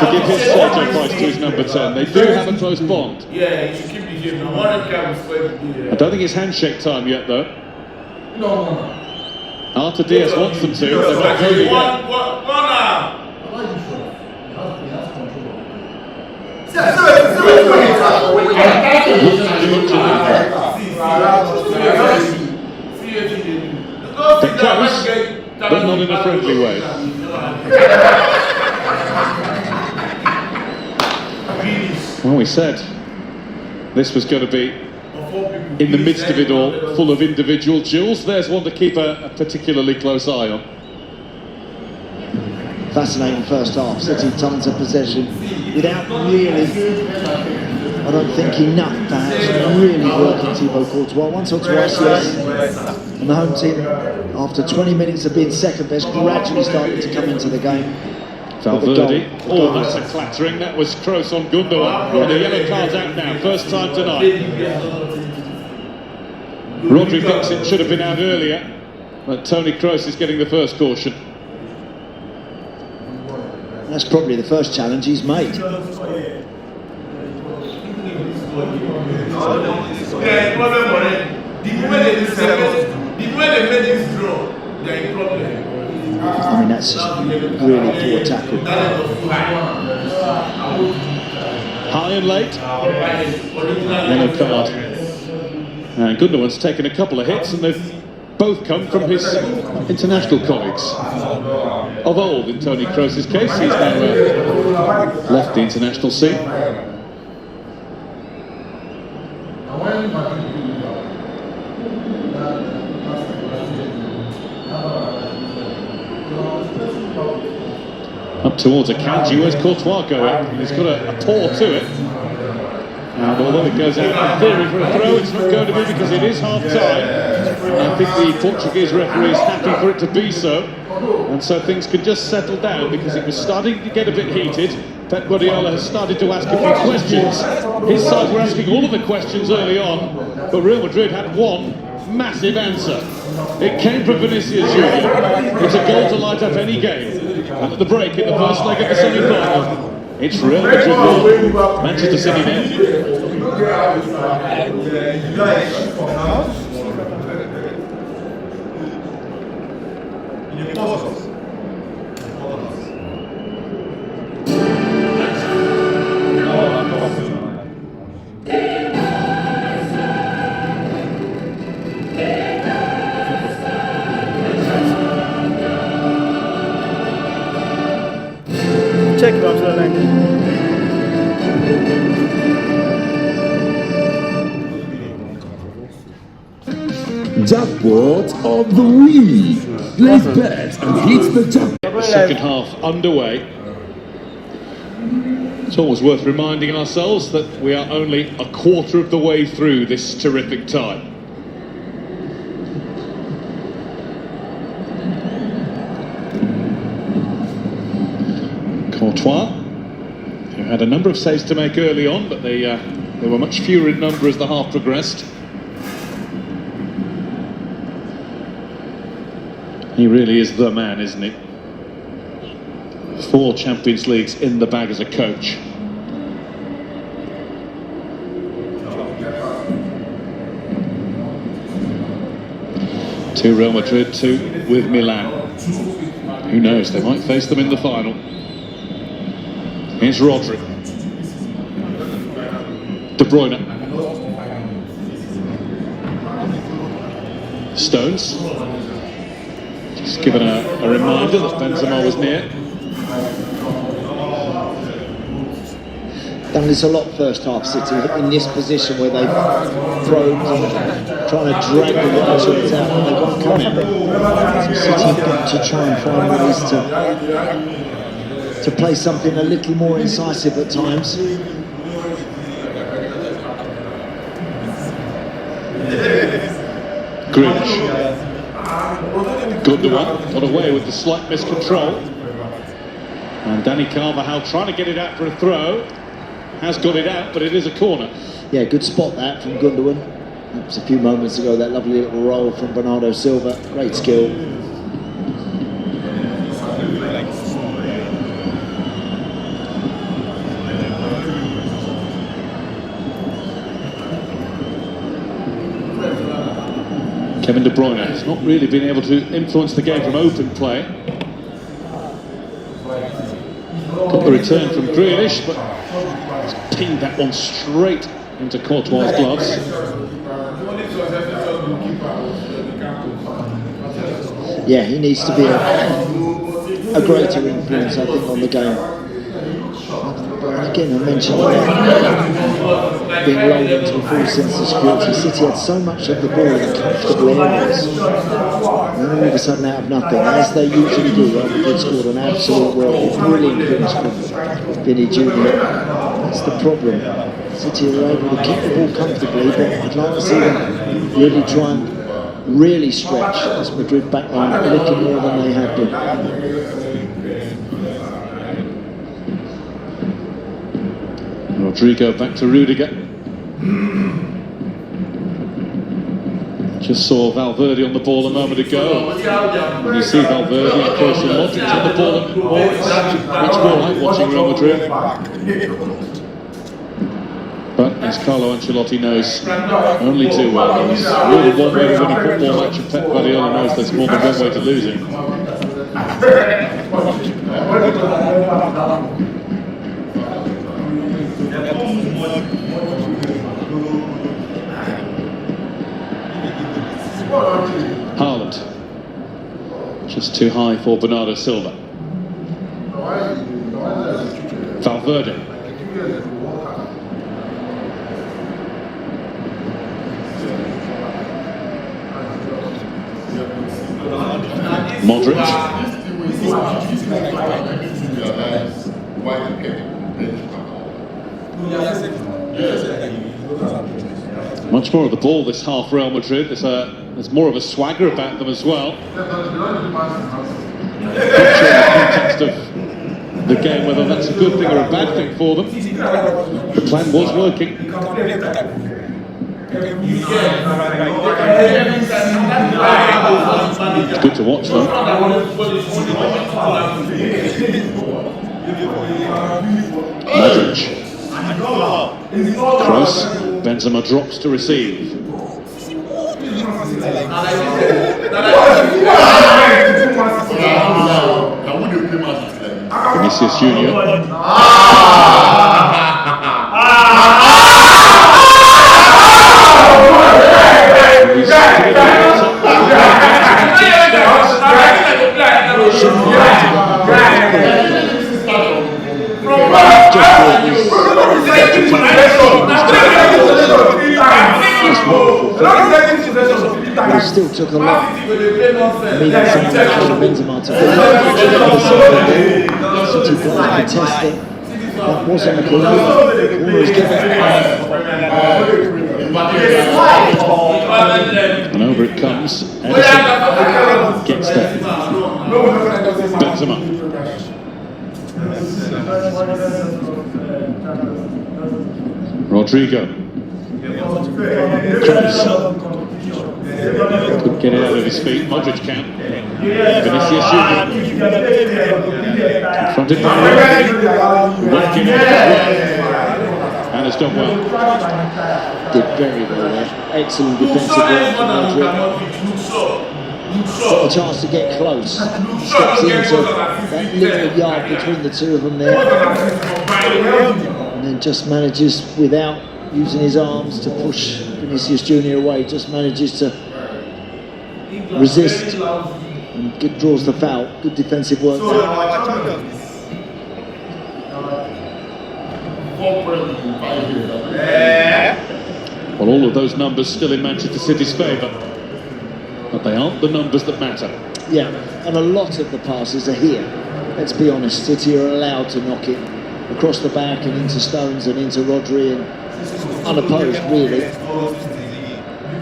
to give his sacrifice to his number 10. They do have a close bond. Yeah, you should keep the game. I don't think it's handshake time yet, though. Arthur Diaz wants them to. They're not ready yet. They're close, but not in a friendly way. Well, we said this was going to be in the midst of it all, full of individual duels. There's one to keep a particularly close eye on. Fascinating first half. City tons of possession without really, I don't think, enough perhaps really working Thibaut Courtois. Once or twice, yes. And the home team, after 20 minutes of being second best, gradually started to come into the game. Valverde, oh, that's a clattering. That was Kroos on Gundogan. And the yellow card's out now, first time tonight. Rodri thinks it should have been out earlier, but Toni Kroos is getting the first caution. That's probably the first challenge he's made. I mean, that's just really poor tackle. High and late. Yellow card. And Gundogan's taken a couple of hits, and they've both come from his international colleagues. Of old, in Toni Kroos' case, he's now left the international scene. Up towards a Kanji. Where's Courtois going? He's got a paw to it. And Although it goes out in theory for a throw, it's not going to be because it is half-time. I think the Portuguese referee is happy for it to be so. And so things can just settle down because it was starting to get a bit heated. Pep Guardiola has started to ask a few questions. His side were asking all of the questions early on, but Real Madrid had one massive answer. It came from Vinicius Junior. It's a goal to light up any game. And at the break in the first leg of the semi-final, it's Real Madrid 1, Manchester City nil. Check it out to the line. Jackpot of the week. Place bets and hit the jackpot. The second half underway. It's always worth reminding ourselves that we are only a quarter of the way through this terrific time. Courtois, who had a number of saves to make early on, but they were much fewer in number as the half progressed. He really is the man, isn't he? 4 Champions Leagues in the bag as a coach. Two Real Madrid, 2 with Milan. Who knows, they might face them in the final. Here's Rodri. De Bruyne. Stones. Just given a reminder that Benzema was near. Done this a lot first half, City, in this position where they've thrown, trying to drag the Madrid out and they won't come in. So City have got to try and find ways to play something a little more incisive at times. Grealish. Gundogan got away with the slight miscontrol. And Danny Carvajal trying to get it out for a throw. Has got it out, but it is a corner. Yeah, good spot that from Gundogan. That was a few moments ago, that lovely little roll from Bernardo Silva. Great skill. Kevin De Bruyne has not really been able to influence the game from open play. Got the return from Grealish, but he's pinged that one straight into Courtois' gloves. Yeah, he needs to be a greater influence, I think, on the game. And again, I mentioned being rolled into a full sense of security. City had so much of the ball in comfortable areas, and then all of a sudden out of nothing, as they usually do. Real Madrid scored an absolute brilliant finish from Vinny Junior. That's the problem. City are able to keep the ball comfortably, but I'd like to see them really try and really stretch this Madrid backline a little more than they have been. Rodrigo back to Rudiger. Just saw Valverde on the ball a moment ago. When you see Valverde and Kroos and Modric on the ball, it's much more like watching Real Madrid. But as Carlo Ancelotti knows only too well, there's really one way to win a football match, and Pep Guardiola knows there's more than one way to lose it. Haaland, just too high for Bernardo Silva. Valverde. Modric. Much more of the ball this half, Real Madrid. There's more of a swagger about them as well. Not sure in the context of the game whether that's a good thing or a bad thing for them. The plan was working. It's good to watch them. Madrid. Cross. Benzema drops to receive. Vinicius Junior. He still took a lot. I mean, Benzema to City players contesting. That wasn't a corner. Corner was given. And over it comes. Edison gets there. Benzema. Rodrigo. Cross. Couldn't get it out of his feet. Modric can. Vinicius Junior. Confronted by working it as well. And has done well. Did very well there. Excellent defensive work from Madrid. Got a chance to get close. Steps into that little yard between the two of them there. And then just manages, without using his arms to push Vinicius Junior away, just manages to resist and draws the foul. Good defensive work there. Well, all of those numbers still in Manchester City's favour, but they aren't the numbers that matter. Yeah, and a lot of the passes are here. Let's be honest, City are allowed to knock it across the back and into Stones and into Rodri, and unopposed really.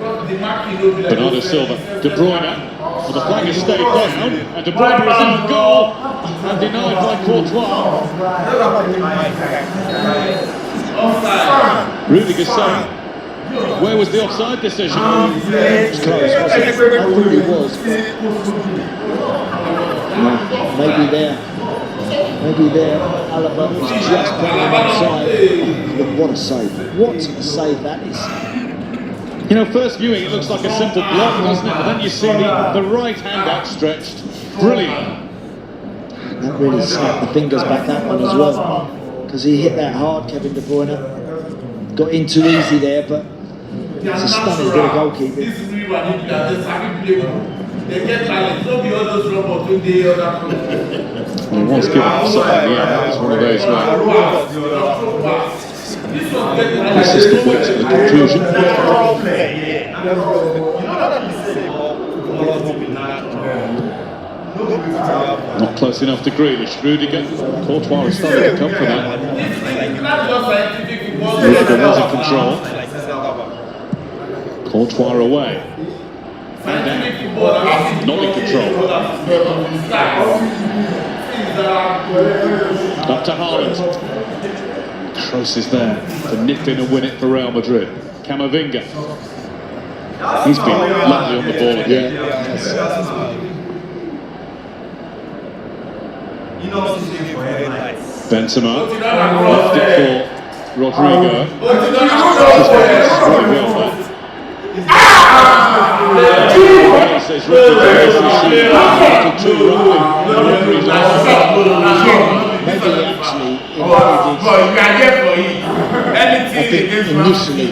Bernardo Silva, De Bruyne, well, the flag has stayed down, and De Bruyne is in goal, and denied by Courtois. Rudiger saying, where was the offside decision? It was close, wasn't it? I think it was. No, maybe there. Alaba was just playing outside. But what a save. What a save that is. You know, first viewing it looks like a simple block, doesn't it? But then you see the right hand outstretched. Brilliant. That really snapped the fingers back, that one as well. Because he hit that hard, Kevin De Bruyne. Got in too easy there, but it's a stunning bit of goalkeeping. This is really what they get talent, don't be all those robots when they other. He was given offside, yeah, that was one of those where this is the point of the conclusion. Not close enough to Grealish. Rudiger, Courtois is starting to come for that. Rudiger was in control. Courtois away. And out. Not in control. Up to Haaland. Kroos is there to nip in and win it for Real Madrid. Camavinga. He's been lovely on the ball again. Benzema left it for Rodrigo. Says initially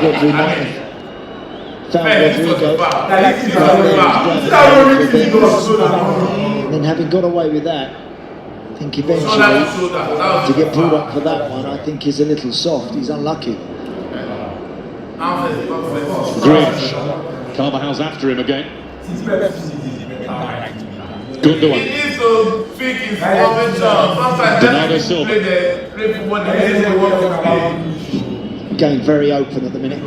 Rodrigo might have found Rodrigo, and then having got away with that, I think eventually to get pulled up for that one, I think he's a little soft. He's unlucky. Grealish. Carvajal's after him again. Gundogan. Bernardo Silva. Going very open at the minute.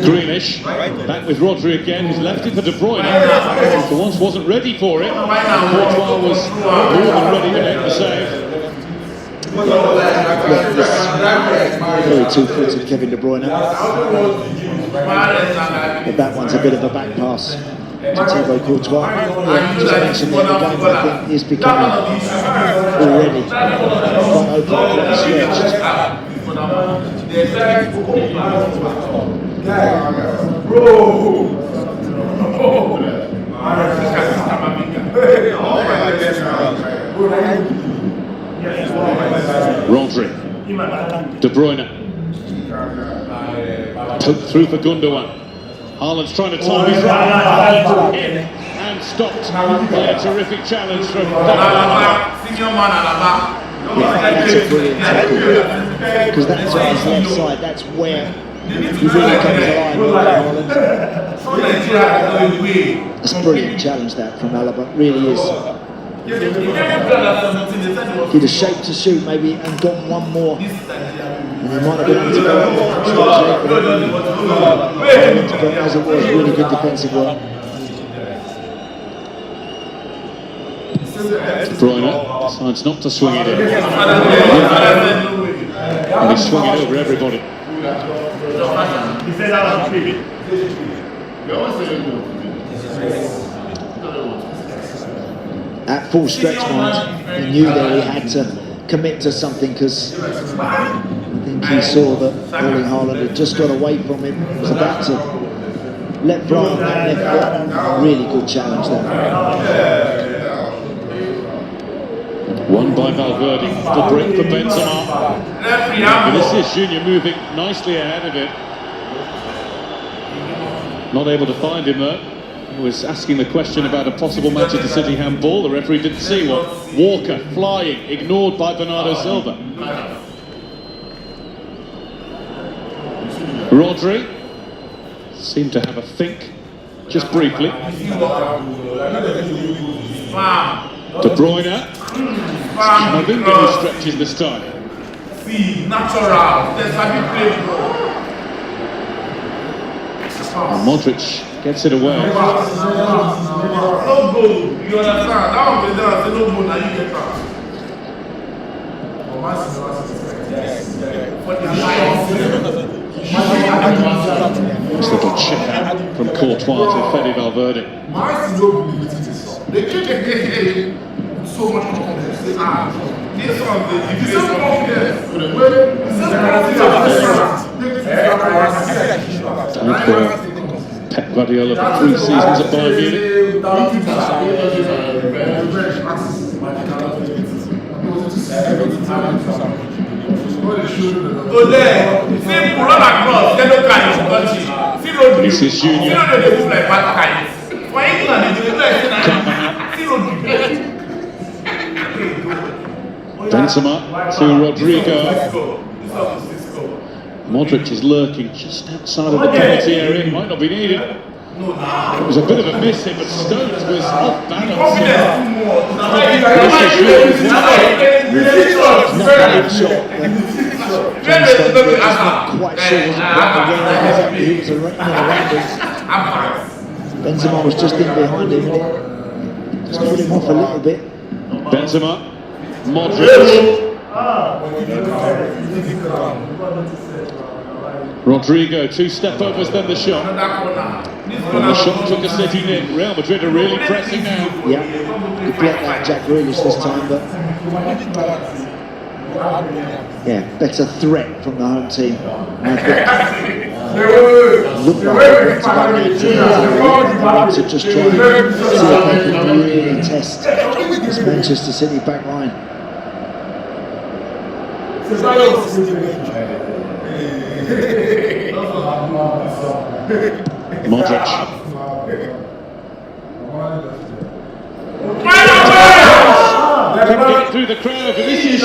Greenish, back with Rodri again, who's left it for De Bruyne, who once wasn't ready for it. Courtois was more than ready to make the save. Very two-footed Kevin De Bruyne. But that one's a bit of a back pass to Thibaut Courtois. Yeah, just mentioned the other game, I think he's becoming already quite open, quite stretched. Rodri, De Bruyne, poked through for Gundogan. Haaland's trying to time his run in and stopped by a terrific challenge from That's a brilliant tackle, because that's on his left side, that's where he really comes alive with Haaland. That's a brilliant challenge that from Alaba, really is. He'd have shaped to shoot maybe and got one more, and he might have been able to go but as it was, really good defensive work. De Bruyne decides not to swing it in. And he's swung it over everybody. At full stretch mind, he knew that he had to commit to something, because I think he saw that Erling Haaland had just got away from him, was about to let fly on that left foot. Really good challenge there. Won by Valverde, the break for Benzema. Vinicius Junior moving nicely ahead of it. Not able to find him though. He was asking the question about a possible Manchester City handball. The referee didn't see one. Walker flying, ignored by Bernardo Silva. Rodri seemed to have a think, just briefly. De Bruyne. Camavinga who stretches this time. And Modric gets it away. Nice little chip out from Courtois to Fede Valverde. So much confidence. This one, Pep Guardiola for 3 seasons at Bayern Munich. Vinicius Junior. Benzema to Rodrigo. Modric is lurking just outside of the penalty area. It might not be needed. It was a bit of a miss here, but Stones was off balance. Benzema was just in behind him. Just put him off a little bit. Benzema, Modric. Rodrigo, 2 step overs, then the shot. And the shot took a City nip. Real Madrid are really pressing now. Yeah, he blocked that Jack Grealish this time, but yeah, better threat from the home team. I think looked like to just try and see if they can really test this Manchester City back line. Modric. Couldn't get through the crowd, but this is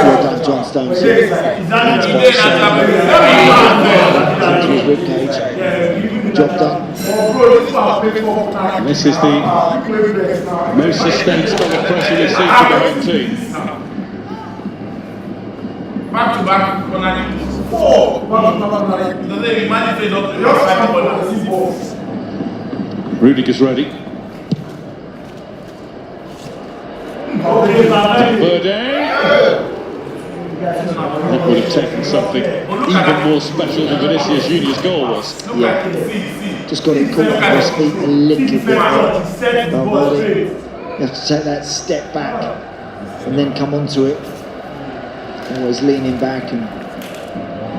Well done, John Stones. Hands box, into his ribcage. Job done. And this is the most sustained spell of pressure we've seen from the home team. Back to back, four. Rudiger's ready. Valverde. That would have taken something even more special than Vinicius Junior's goal was. Yeah. Just got it caught on his feet a little bit. Valverde, you have to take that step back and then come onto it. Always leaning back and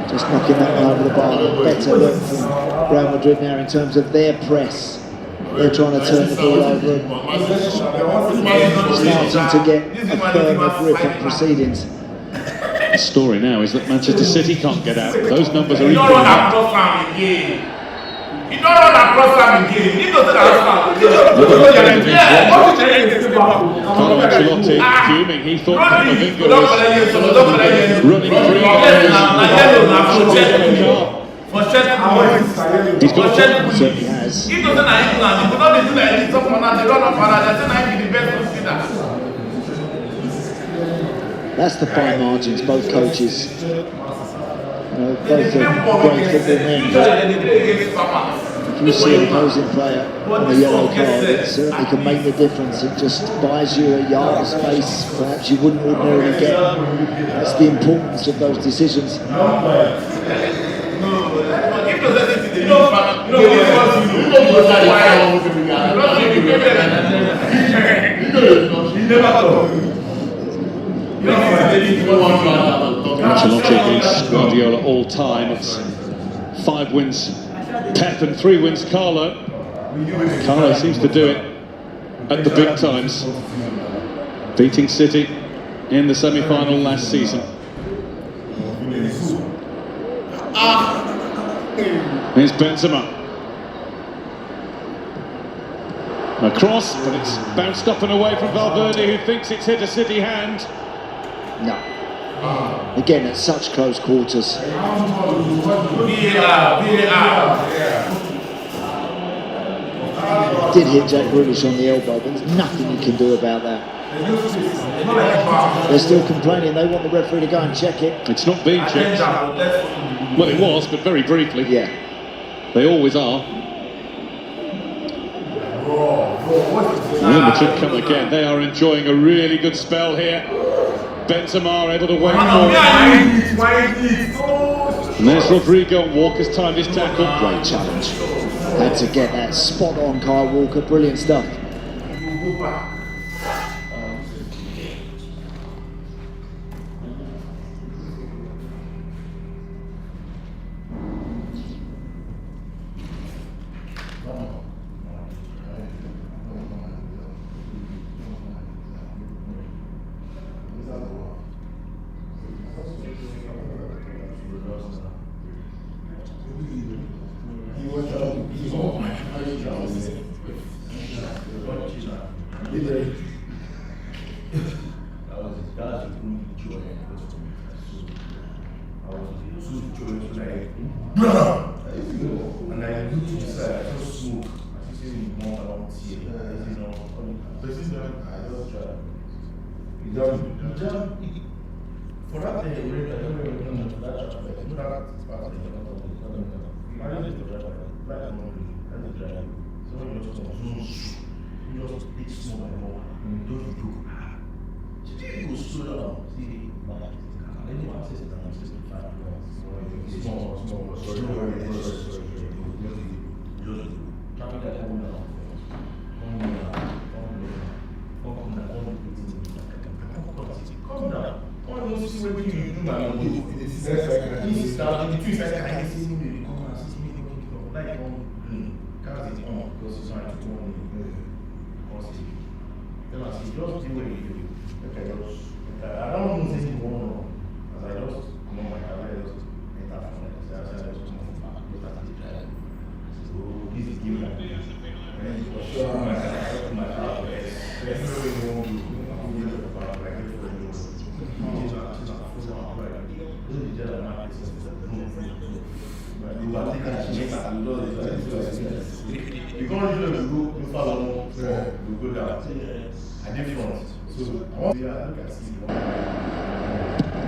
just knocking that one over the bar. Better look from Real Madrid now in terms of their press. They're trying to turn the ball over and starting to get a firmer grip on proceedings. The story now is that Manchester City can't get out. Those numbers are You don't equal. run across time again. You don't run across time again. You don't Carlo Ancelotti fuming. He thought Camavinga was running free. He's got a chance. Certainly has. He doesn't have England. He could not be doing anything. Someone that they run off and they're saying the best consider. That's the fine margins, both coaches. You know, both are great football men. If you see an opposing player on a yellow card, it certainly can make the difference. It just buys you a yard of space perhaps you wouldn't ordinarily get. That's the importance of those decisions. Ancelotti against Guardiola all time. It's 5 wins Pep and 3 wins Carlo. Carlo seems to do it at the big times, beating City in the semi-final last season. Here's Benzema. A cross, but it's bounced up and away from Valverde, who thinks it's hit a City hand. No. Again, at such close quarters. Did hit Jack Grealish on the elbow, but there's nothing you can do about that. They're still complaining. They want the referee to go and check it. It's not being checked. Well, it was, but very briefly. Yeah. They always are. Real Madrid come again. They are enjoying a really good spell here. Benzema able to wait for it. And there's Rodrigo. Walker's timed his tackle. Great challenge. Had to get that spot on Kyle Walker. Brilliant stuff. For that day, I don't remember that.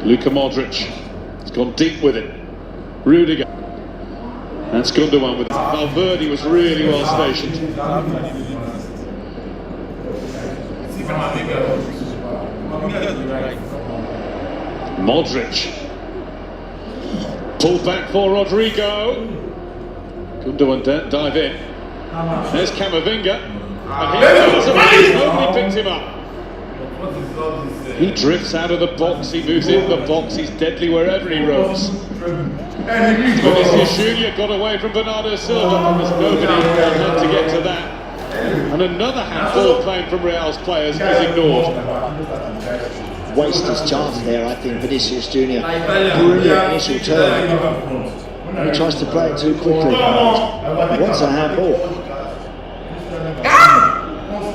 Luka Modric has gone deep with it. Rudiger. That's Gundogan with it. Valverde was really well stationed. Modric. Pulled back for Rodrigo. Gundogan dive in. There's Camavinga. And here nobody picks him up. He drifts out of the box, he moves in the box, he's deadly wherever he roams. Vinicius Junior got away from Bernardo Silva, there's nobody able to get to that. And another handball claim from Real's players is ignored. Wastes his chance there, I think, Vinicius Junior. Brilliant initial turn. He tries to play it too quickly. Wants a handball.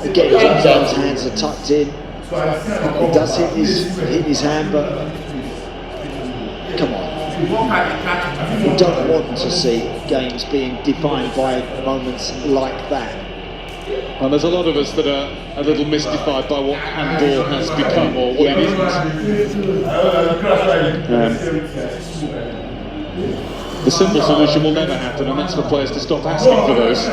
Again, Gundogan's hands are tucked in. He does hit his hand, but come on. We don't want to see games being defined by moments like that. And there's a lot of us that are a little mystified by what handball has become or what it isn't. The simple solution will never happen, and that's for players to stop asking for those.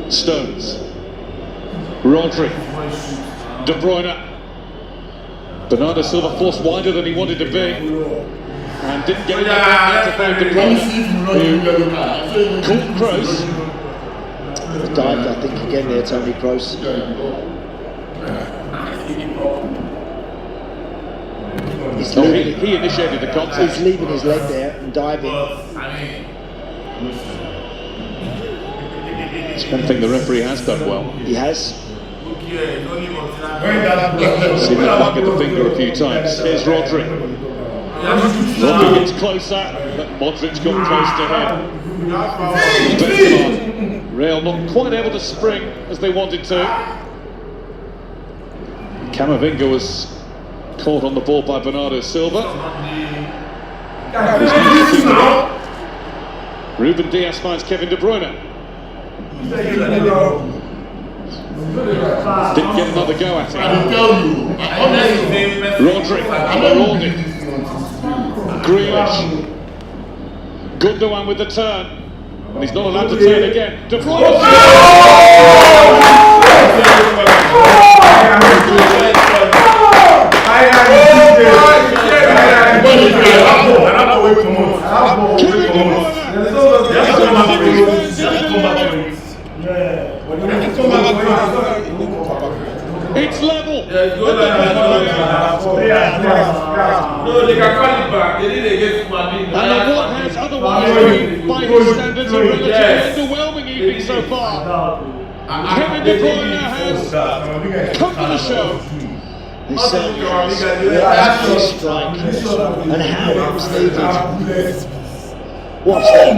Stones, Rodri, De Bruyne. Bernardo Silva forced wider than he wanted to be, and didn't get enough out to find De Bruyne, who caught Kroos. Dived, I think, again there, Tony Kroos. He initiated the contact. He's leaving his leg there and diving. It's one thing the referee has done well. He has. Seen that back at the finger a few times. Here's Rodri. Rodri gets closer, but Modric got close to him. Real not quite able to spring as they wanted to. Camavinga was caught on the ball by Bernardo Silva. Ruben Dias finds Kevin De Bruyne. Didn't get another go at it. Rodri, Maraldi, Grealish, Gundogan with the turn, and he's not allowed to turn again. De Bruyne. It's level. No, they can call it back. They did against Madrid. And what has otherwise been, by his standards, a relatively underwhelming evening so far. Kevin De Bruyne has come to the show. He certainly has. His strike and how it was needed. Watch that.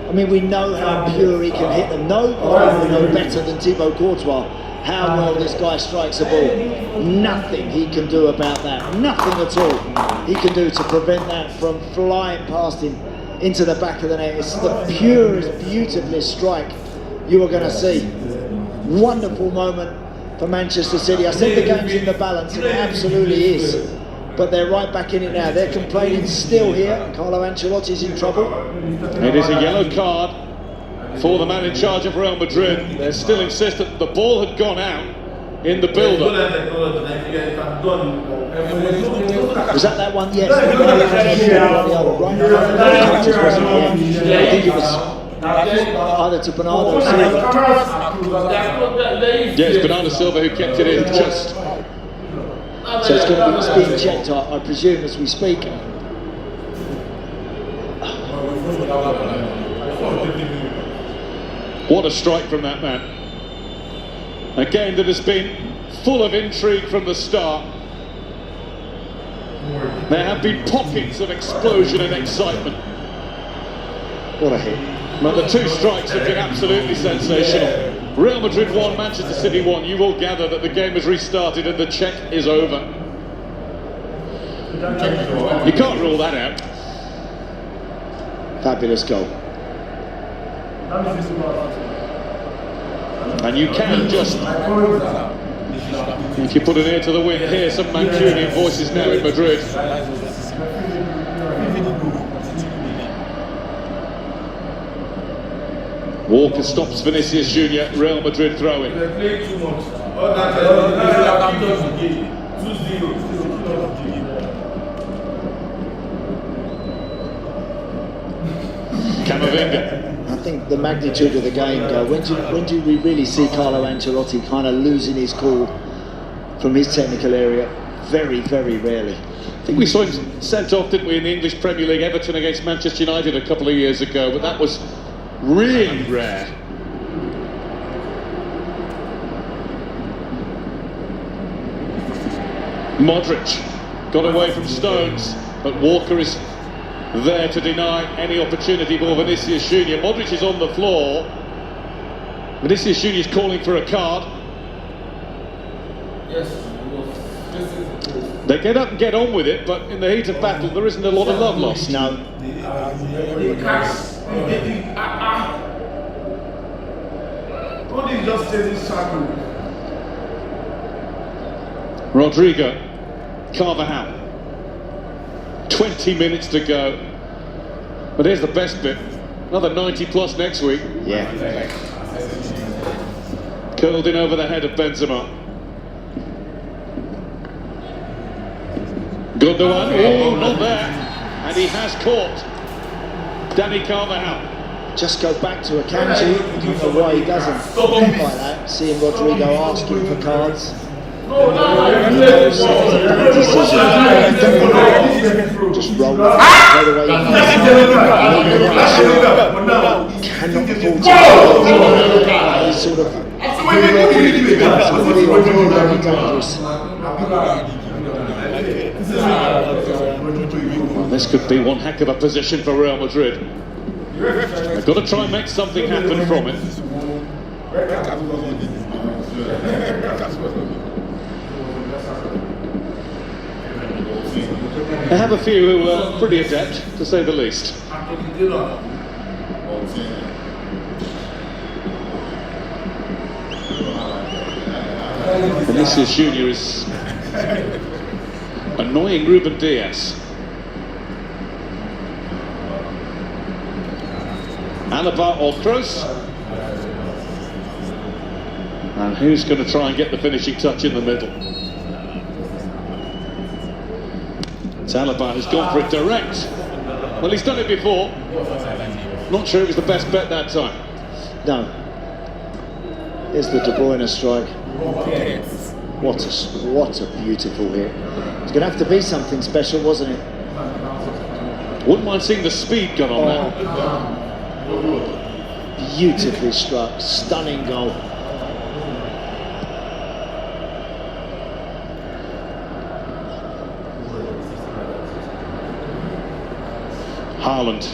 I mean, we know how pure he can hit them. Nobody will know better than Thibaut Courtois how well this guy strikes a ball. Nothing he can do about that. Nothing at all he can do to prevent that from flying past him into the back of the net. It's the purest, beautifulest strike you are going to see. Wonderful moment for Manchester City. I said the game's in the balance, and it absolutely is. But they're right back in it now. They're complaining still here. Carlo Ancelotti's in trouble. It is a yellow card for the man in charge of Real Madrid. They're still insistent the ball had gone out in the build-up. Was that one? Yes. I think it was either to Bernardo Silva. Yes, Bernardo Silva who kept it in just. So it's going to be being checked, I presume, as we speak. What a strike from that man. A game that has been full of intrigue from the start. There have been pockets of explosion and excitement. What a hit. But the two strikes have been absolutely sensational. Real Madrid 1, Manchester City 1. You will gather that the game has restarted and the check is over. You can't rule that out. Fabulous goal. And you can just, if you put an ear to the wind, hear some Mancunian voices now in Madrid. Walker stops Vinicius Junior, Real Madrid throw-in. Camavinga. I think the magnitude of the game, when do we really see Carlo Ancelotti kind of losing his cool from his technical area? Very, very rarely. I think we saw him sent off, didn't we, in the English Premier League, Everton against Manchester United a couple of years ago, but that was really rare. Modric got away from Stones, but Walker is there to deny any opportunity for Vinicius Junior. Modric is on the floor. Vinicius Junior is calling for a card. Yes. They get up and get on with it, but in the heat of battle, there isn't a lot of love lost. No. What is just steady circle? Rodrigo, Carvajal. 20 minutes to go. But here's the best bit. Another 90 plus next week. Yeah. Curled in over the head of Benzema. Gundogan, oh, not there. And he has caught Danny Carvajal. Just go back to Akanji. I don't know why he doesn't like that. Seeing Rodrigo asking for cards. Just roll it. By the way, cannot afford to he's sort of very dangerous. Well, this could be one heck of a position for Real Madrid. They've got to try and make something happen from it. They have a few who are pretty adept, to say the least. Vinicius Junior is annoying Ruben Diaz. Alaba or Kroos. And who's going to try and get the finishing touch in the middle? Alaba has gone for it direct. Well, he's done it before. Not sure it was the best bet that time. No. Here's the De Bruyne strike. What a beautiful hit. It's going to have to be something special, wasn't it? Wouldn't mind seeing the speed gun on that. Beautifully struck. Stunning goal. Haaland.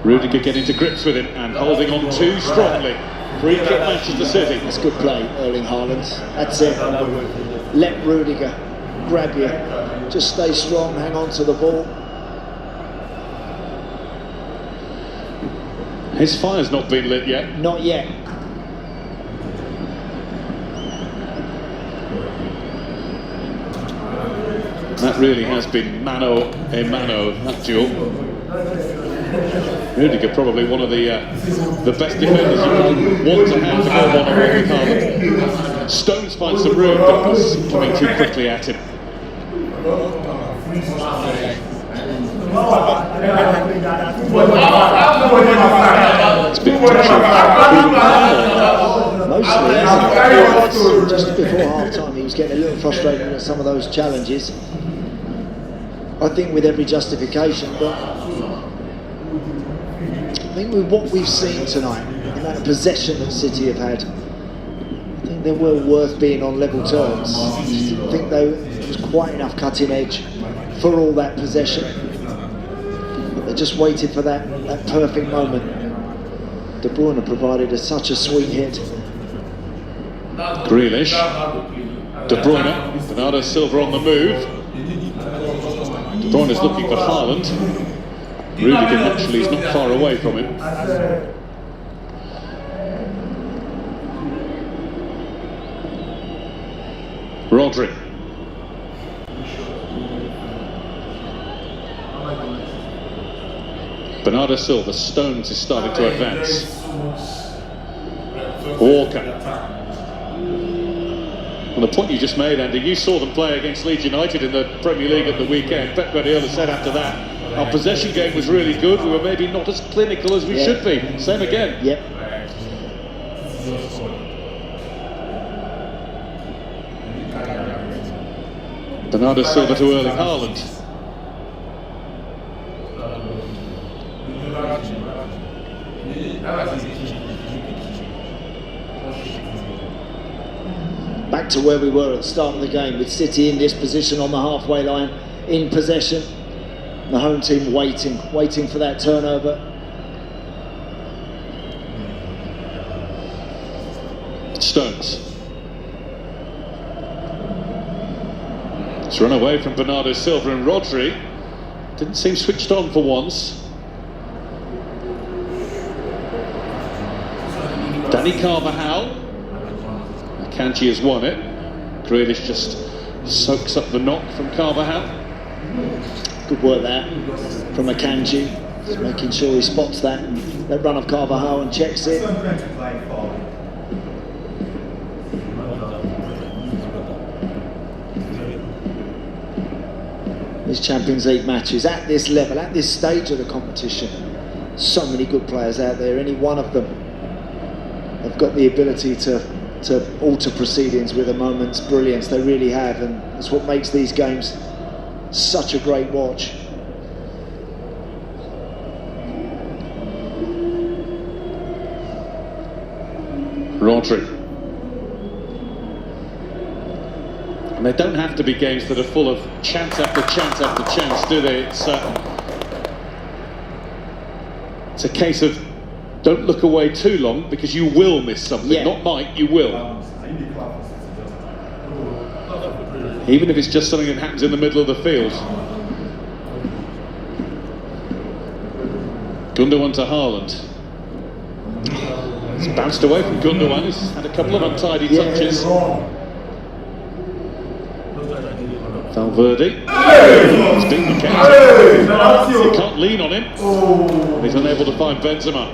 Rudiger getting to grips with him and holding on too strongly. Free kick Manchester City. That's good play, Erling Haaland. That's it. Let Rudiger grab you. Just stay strong, hang on to the ball. His fire's not been lit yet. Not yet. That really has been mano a mano, that duel. Rudiger probably one of the best defenders you would want to have to go one-on-one with Haaland. Stones finds some room, but was coming too quickly at him. It's been Mostly, just before half-time, he was getting a little frustrated at some of those challenges. I think with every justification, but I think with what we've seen tonight, the amount of possession that City have had, I think they were worth being on level terms. I didn't think there was quite enough cutting edge for all that possession. But they just waited for that perfect moment. De Bruyne provided such a sweet hit. Grealish, De Bruyne, Bernardo Silva on the move. De Bruyne is looking for Haaland. Rudiger naturally is not far away from him. Rodri. Bernardo Silva, Stones is starting to advance. Walker. And the point you just made, Andy, you saw them play against Leeds United in the Premier League at the weekend. Pep Guardiola said after that, our possession game was really good, we were maybe not as clinical as we should be. Same again. Yep. Bernardo Silva to Erling Haaland. Back to where we were at the start of the game, with City in this position on the halfway line, in possession. The home team waiting for that turnover. Stones. It's run away from Bernardo Silva, and Rodri didn't seem switched on for once. Dani Carvajal. Akanji has won it. Grealish just soaks up the knock from Carvajal. Good work there from Akanji, just making sure he spots that run of Carvajal and checks it. These Champions League matches at this level, at this stage of the competition, so many good players out there. Any one of them have got the ability to alter proceedings with a moment's brilliance. They really have, and that's what makes these games such a great watch. Rodri. And they don't have to be games that are full of chance after chance after chance, do they? It's a case of don't look away too long, because you will miss something. Yeah. Not might, you will. Even if it's just something that happens in the middle of the field. Gundogan to Haaland. It's bounced away from Gundogan, who's had a couple of untidy touches. Valverde. He's beaten the counter. You can't lean on him. He's unable to find Benzema.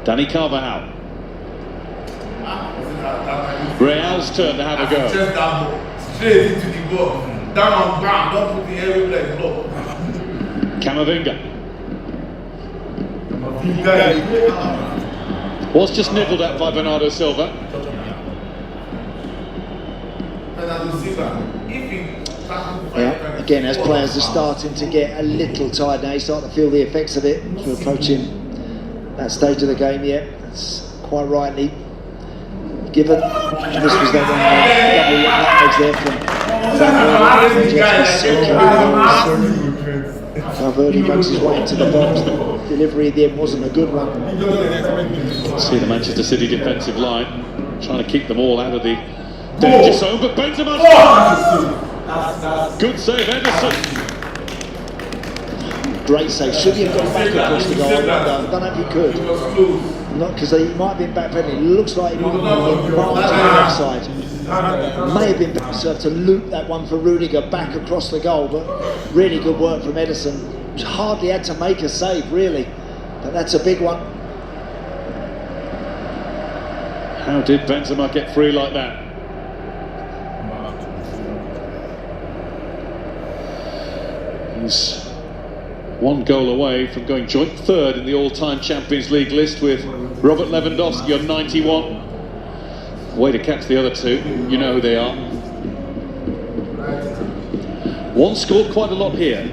Dani Carvajal. Real's turn to have a go. Just that ball, straight into the ball. Down, bam, don't put the every place, no. Camavinga. Was just nibbled at by Bernardo Silva. Yeah, again, as players are starting to get a little tired now, you start to feel the effects of it. We're approaching that stage of the game yet. That's quite rightly given. This was that double nutmegs there from Valverde makes his way into the box. The delivery at the end wasn't a good one. See the Manchester City defensive line trying to keep them all out of the danger zone, but Benzema. Good save, Ederson. Great save. Should he have gone back across the goal? I don't know if he could. Not because he might have been backpedaling. It looks like he might have been miles on the left side. May have been better to loop that one for Rudiger back across the goal, but really good work from Ederson. Hardly had to make a save, really, but that's a big one. How did Benzema get free like that? He's one goal away from going joint third in the all-time Champions League list with Robert Lewandowski on 91. Way to catch the other two, you know who they are. One scored quite a lot here.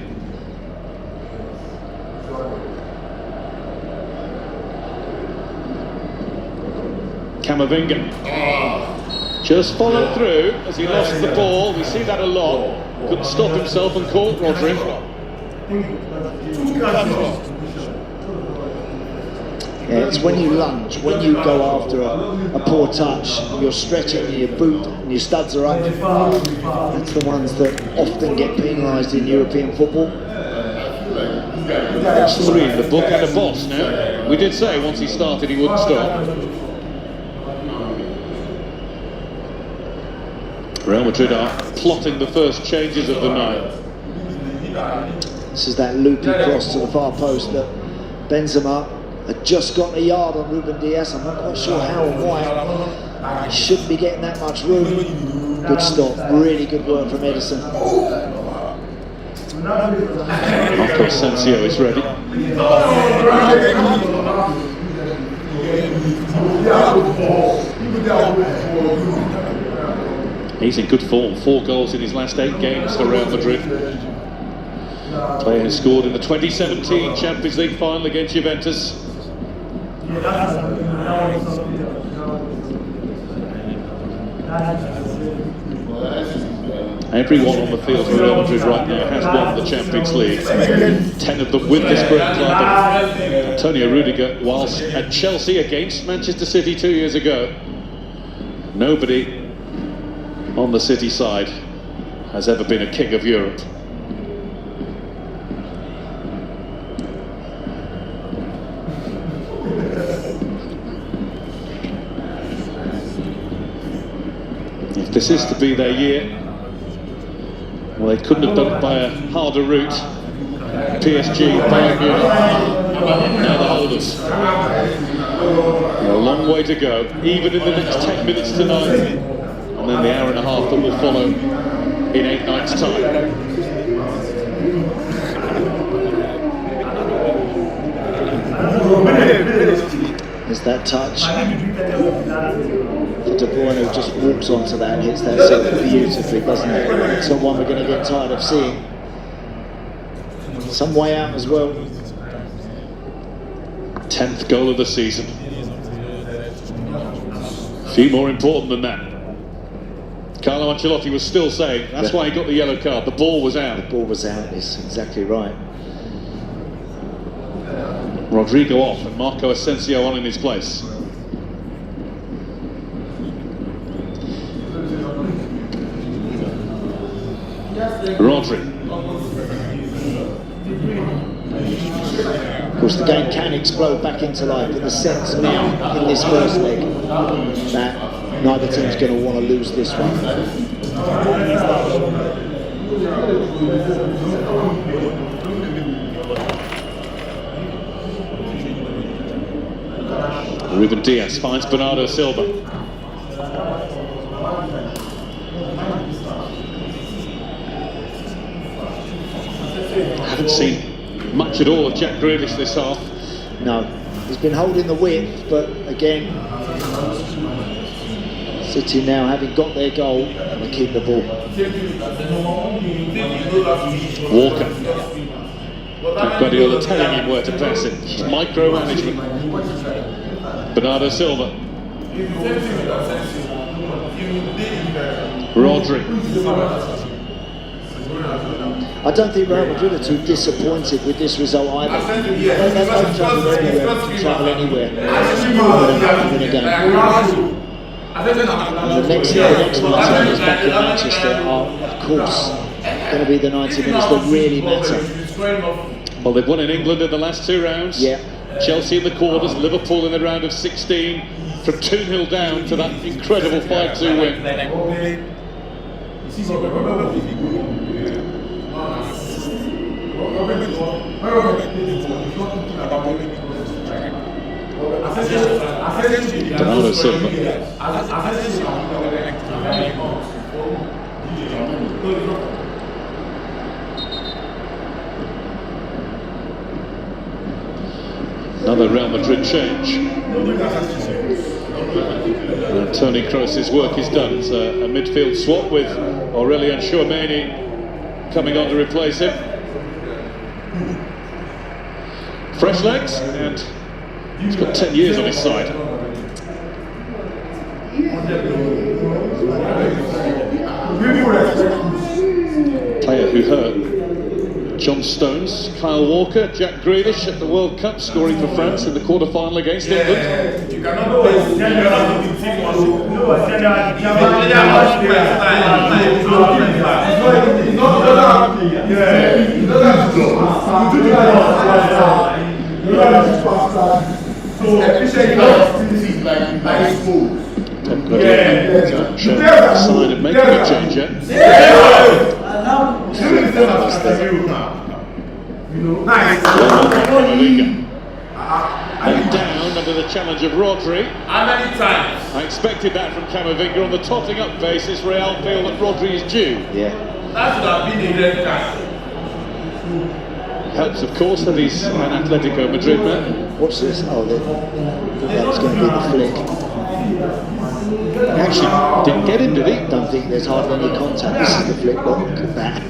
Camavinga. Just followed through as he lost the ball. We see that a lot. Couldn't stop himself and caught Rodri. Yeah, it's when you lunge, when you go after a poor touch, you're stretching your boot and your studs are up. That's the ones that often get penalised in European football. That's 3 in the book and a boss now. We did say once he started he wouldn't stop. Real Madrid are plotting the first changes of the night. This is that loopy cross to the far post that Benzema had just got a yard on Ruben Diaz. I'm not quite sure how and why. He shouldn't be getting that much room. Good stop, really good work from Edison. Marco Asensio is ready. He's in good form, 4 goals in his last 8 games for Real Madrid. Player who scored in the 2017 Champions League final against Juventus. Everyone on the field for Real Madrid right now has won the Champions League. 10 of them with this great club. Antonio Rudiger, whilst at Chelsea against Manchester City 2 years ago, nobody on the City side has ever been a king of Europe. If this is to be their year, well, they couldn't have done it by a harder route. PSG, Bayern Munich, now the holders. A long way to go, even in the next 10 minutes tonight, and then the hour and a half that will follow in 8 nights' time. There's that touch for De Bruyne, who just walks onto that and hits that so beautifully, doesn't it? It's not one we're going to get tired of seeing. Some way out as well. 10th goal of the season. A few more important than that. Carlo Ancelotti was still saying that's why he got the yellow card. The ball was out. The ball was out, is exactly right. Rodrigo off and Marco Asensio on in his place. Rodri. Of course, the game can explode back into life, but the sense now in this first leg that neither team's going to want to lose this one. Ruben Diaz finds Bernardo Silva. Haven't seen much at all of Jack Grealish this half. No, he's been holding the width, but again, City now having got their goal, they keep the ball. Walker. Guardiola telling him where to pass it. Micromanagement. Bernardo Silva. Rodri. I don't think Real Madrid are too disappointed with this result either. They've travelled everywhere, travel anywhere, win a game. And the next 90 minutes back in Manchester are, of course, going to be the 90 minutes that really matter. Well, they've won in England in the last 2 rounds. Yeah. Chelsea in the quarters, Liverpool in the round of 16. From 2-0 down to that incredible 5-2 win. Bernardo Silva. Another Real Madrid change. And Toni Kroos's work is done. It's a midfield swap with Aurelien Tchouameni coming on to replace him. Fresh legs, and he's got 10 years on his side. Player who hurt John Stones, Kyle Walker, Jack Grealish at the World Cup, scoring for France in the quarter-final against England. You cannot play the team Sign of making a change yet. And down under the challenge of Rodri. How many times? I expected that from Camavinga. On the totting up basis, Real feel that Rodri is due. Yeah. That should have been a red card. Helps, of course, that he's an Atletico Madrid man. What's this? Oh, that was going to be the flick. Actually, didn't get him, did he? Don't think there's hardly any contact. This is the flick. Look at that.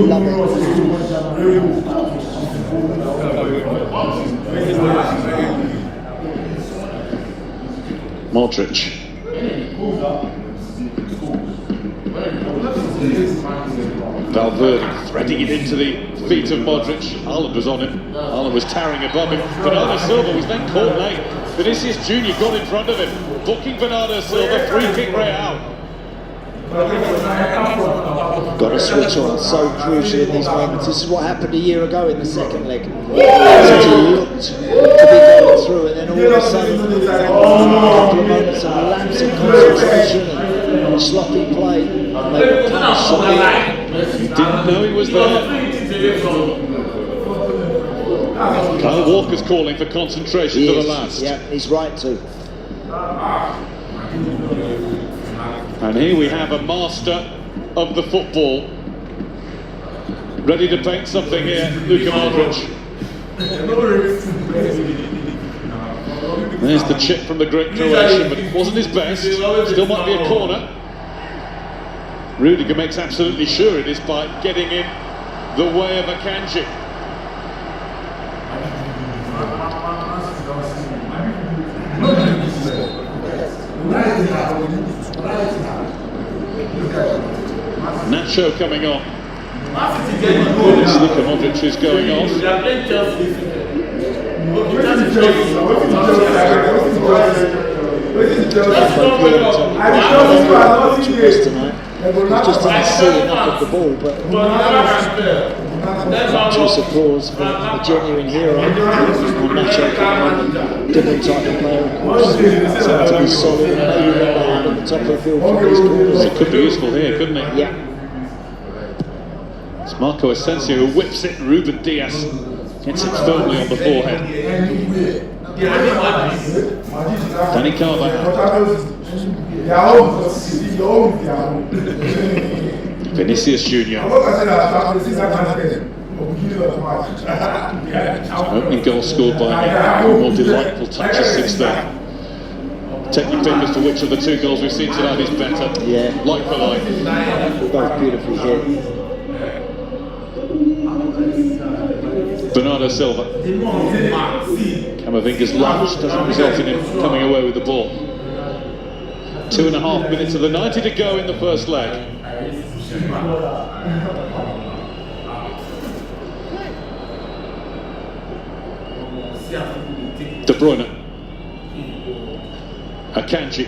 Love Modric. Valverde threading it into the feet of Modric. Haaland was on him. Haaland was towering above him. Bernardo Silva was then caught late. Vinicius Jr. got in front of him. Booking Bernardo Silva, free kick Real. Got to switch on, so crucial in these moments. This is what happened a year ago in the second leg. City looked to be going through, and then all of a sudden, a couple of moments of lapse in concentration and sloppy play, and they were punished. Didn't know he was there. Kyle Walker's calling for concentration to the last. Yeah, he's right to. And here we have a master of the football, ready to paint something here, Luka Modric. There's the chip from the great Croatian, but it wasn't his best. Still might be a corner. Rudiger makes absolutely sure it is by getting in the way of Akanji. Nacho coming on. It's Luka Modric is going off. Just didn't see enough of the ball, but just applause for a genuine hero. Nacho coming on, different type of player, of course. Something to be solid and maybe not at the top of the field for these corners. It could be useful here, couldn't it? Yeah. It's Marco Asensio who whips it. Ruben Diaz gets it firmly on the forehead. Danny Carvajal. Vinicius Jr. Opening goal scored by him. More delightful touches since then. Take your pick as to which of the two goals we've seen tonight is better. Yeah. Like for like. Both beautifully hit. Bernardo Silva. Camavinga's lunge doesn't result in him coming away with the ball. 2.5 minutes of the 90 to go in the first leg. De Bruyne. Akanji.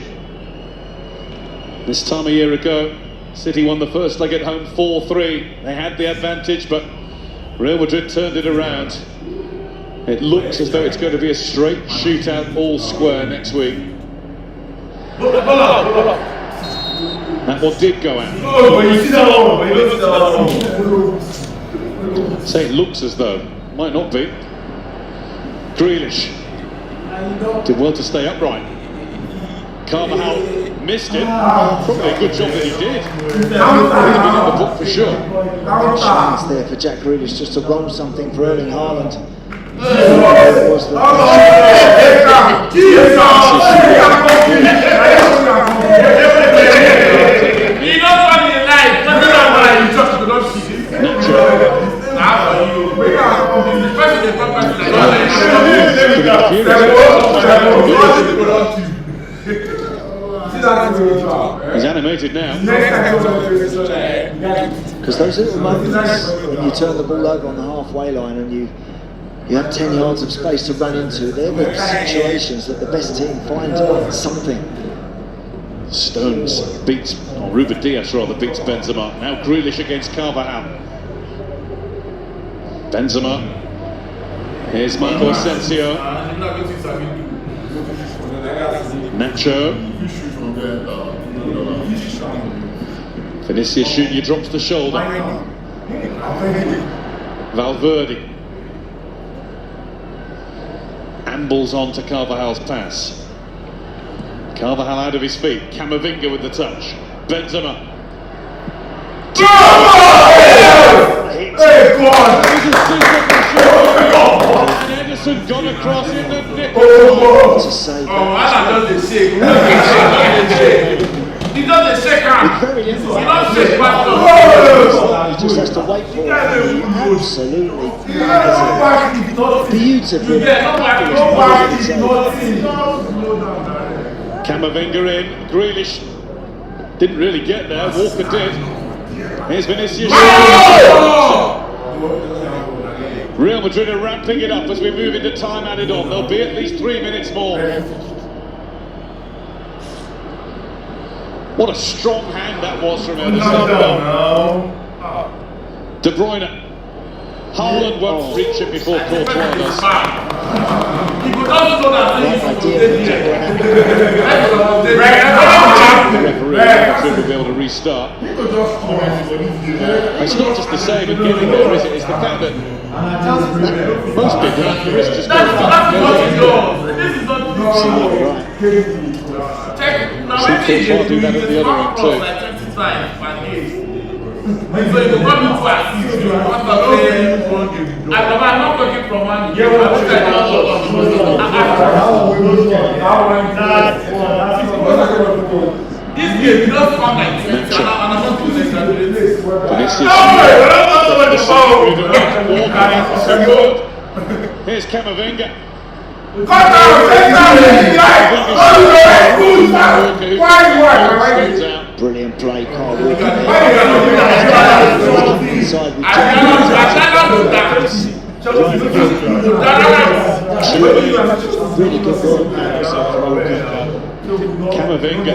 This time a year ago, City won the first leg at home 4-3. They had the advantage, but Real Madrid turned it around. It looks as though it's going to be a straight shootout, all square next week. That one did go out. Say it looks as though, might not be. Grealish did well to stay upright. Carvajal missed it. Probably a good job that he did. He's been in the book for sure. Chance there for Jack Grealish just to roll something for Erling Haaland. It was the He's animated now. now. Because those little moments when you turn the ball over on the halfway line and you have 10 yards of space to run into, they're the situations that the best team find something. Stones beats, or Ruben Diaz rather, beats Benzema. Now Grealish against Carvajal. Benzema. Here's Marco Asensio. Nacho. Vinicius Junior drops the shoulder. Valverde ambles on to Carvajal's pass. Carvajal out of his feet. Camavinga with the touch. Benzema. And Ederson got across in the nick. To say that. He doesn't shake hands. Very He emphatic. doesn't shake hands. He just has to wait for it. He absolutely beautifully. Camavinga in. Grealish didn't really get there. Walker did. Here's Vinicius. Real Madrid are ramping it up as we move into time added on. There'll be at least 3 minutes more. What a strong hand that was from Ederson. De Bruyne. Haaland won't reach it before Courtois does. Right idea from De Bruyne. The referee will be able to restart. It's not just the same of getting there, is it? It's the fact that most people have the risk just goes back. Absolutely right. Some teams might do that at the other end too. So you go come into assist you want to play I'm not talking from one game. This game you don't come like this and I'm not going to Here's Camavinga. Brilliant play, Carl Walker. Inside with really good ball. Camavinga.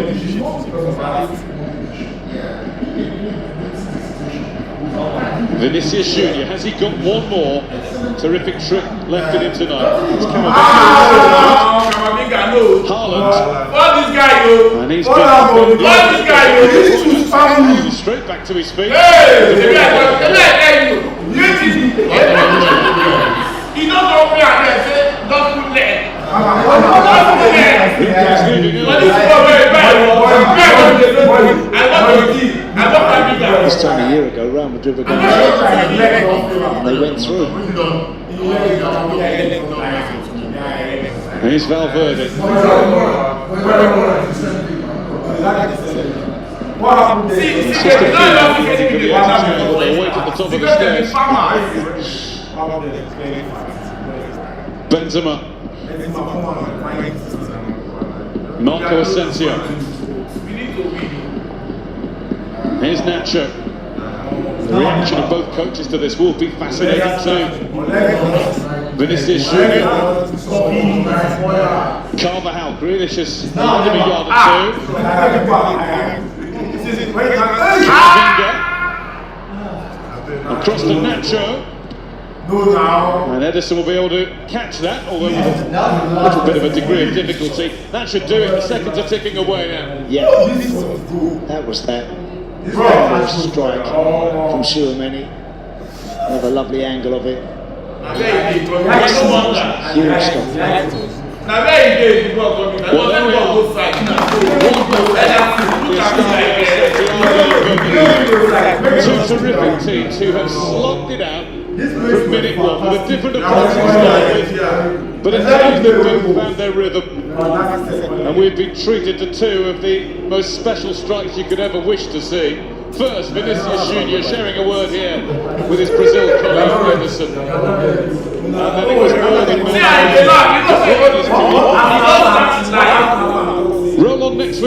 Vinicius Junior, has he got one more terrific trick left in him tonight? It's Camavinga, no. Haaland. What this guy, yo? And he's What this guy, yo? He's straight back to his feet. Hey, the guy, you. He don't go play and say, don't put leg. This time a year ago, Real Madrid were going and they went through. Here's Valverde. Away to the top of the stairs. Benzema. Marco Asensio. Here's Nacho. The reaction of both coaches to this will be fascinating too. Vinicius Junior. Carvajal. Grealish has led him a yard or two. Camavinga. Across to Nacho. And Ederson will be able to catch that, although with a little bit of a degree of difficulty. That should do it. The seconds are ticking away now. Yeah, that was that. Strike from Schumann. Another lovely angle of it. Huge stuff. Now there you go. Well, there we are. Two terrific teams who have slogged it out from minute one with a different approach to start with, but at times they've both found their rhythm, and we've been treated to two of the most special strikes you could ever wish to see. First, Vinicius Junior sharing a word here with his Brazil colleague Ederson, and then it was more than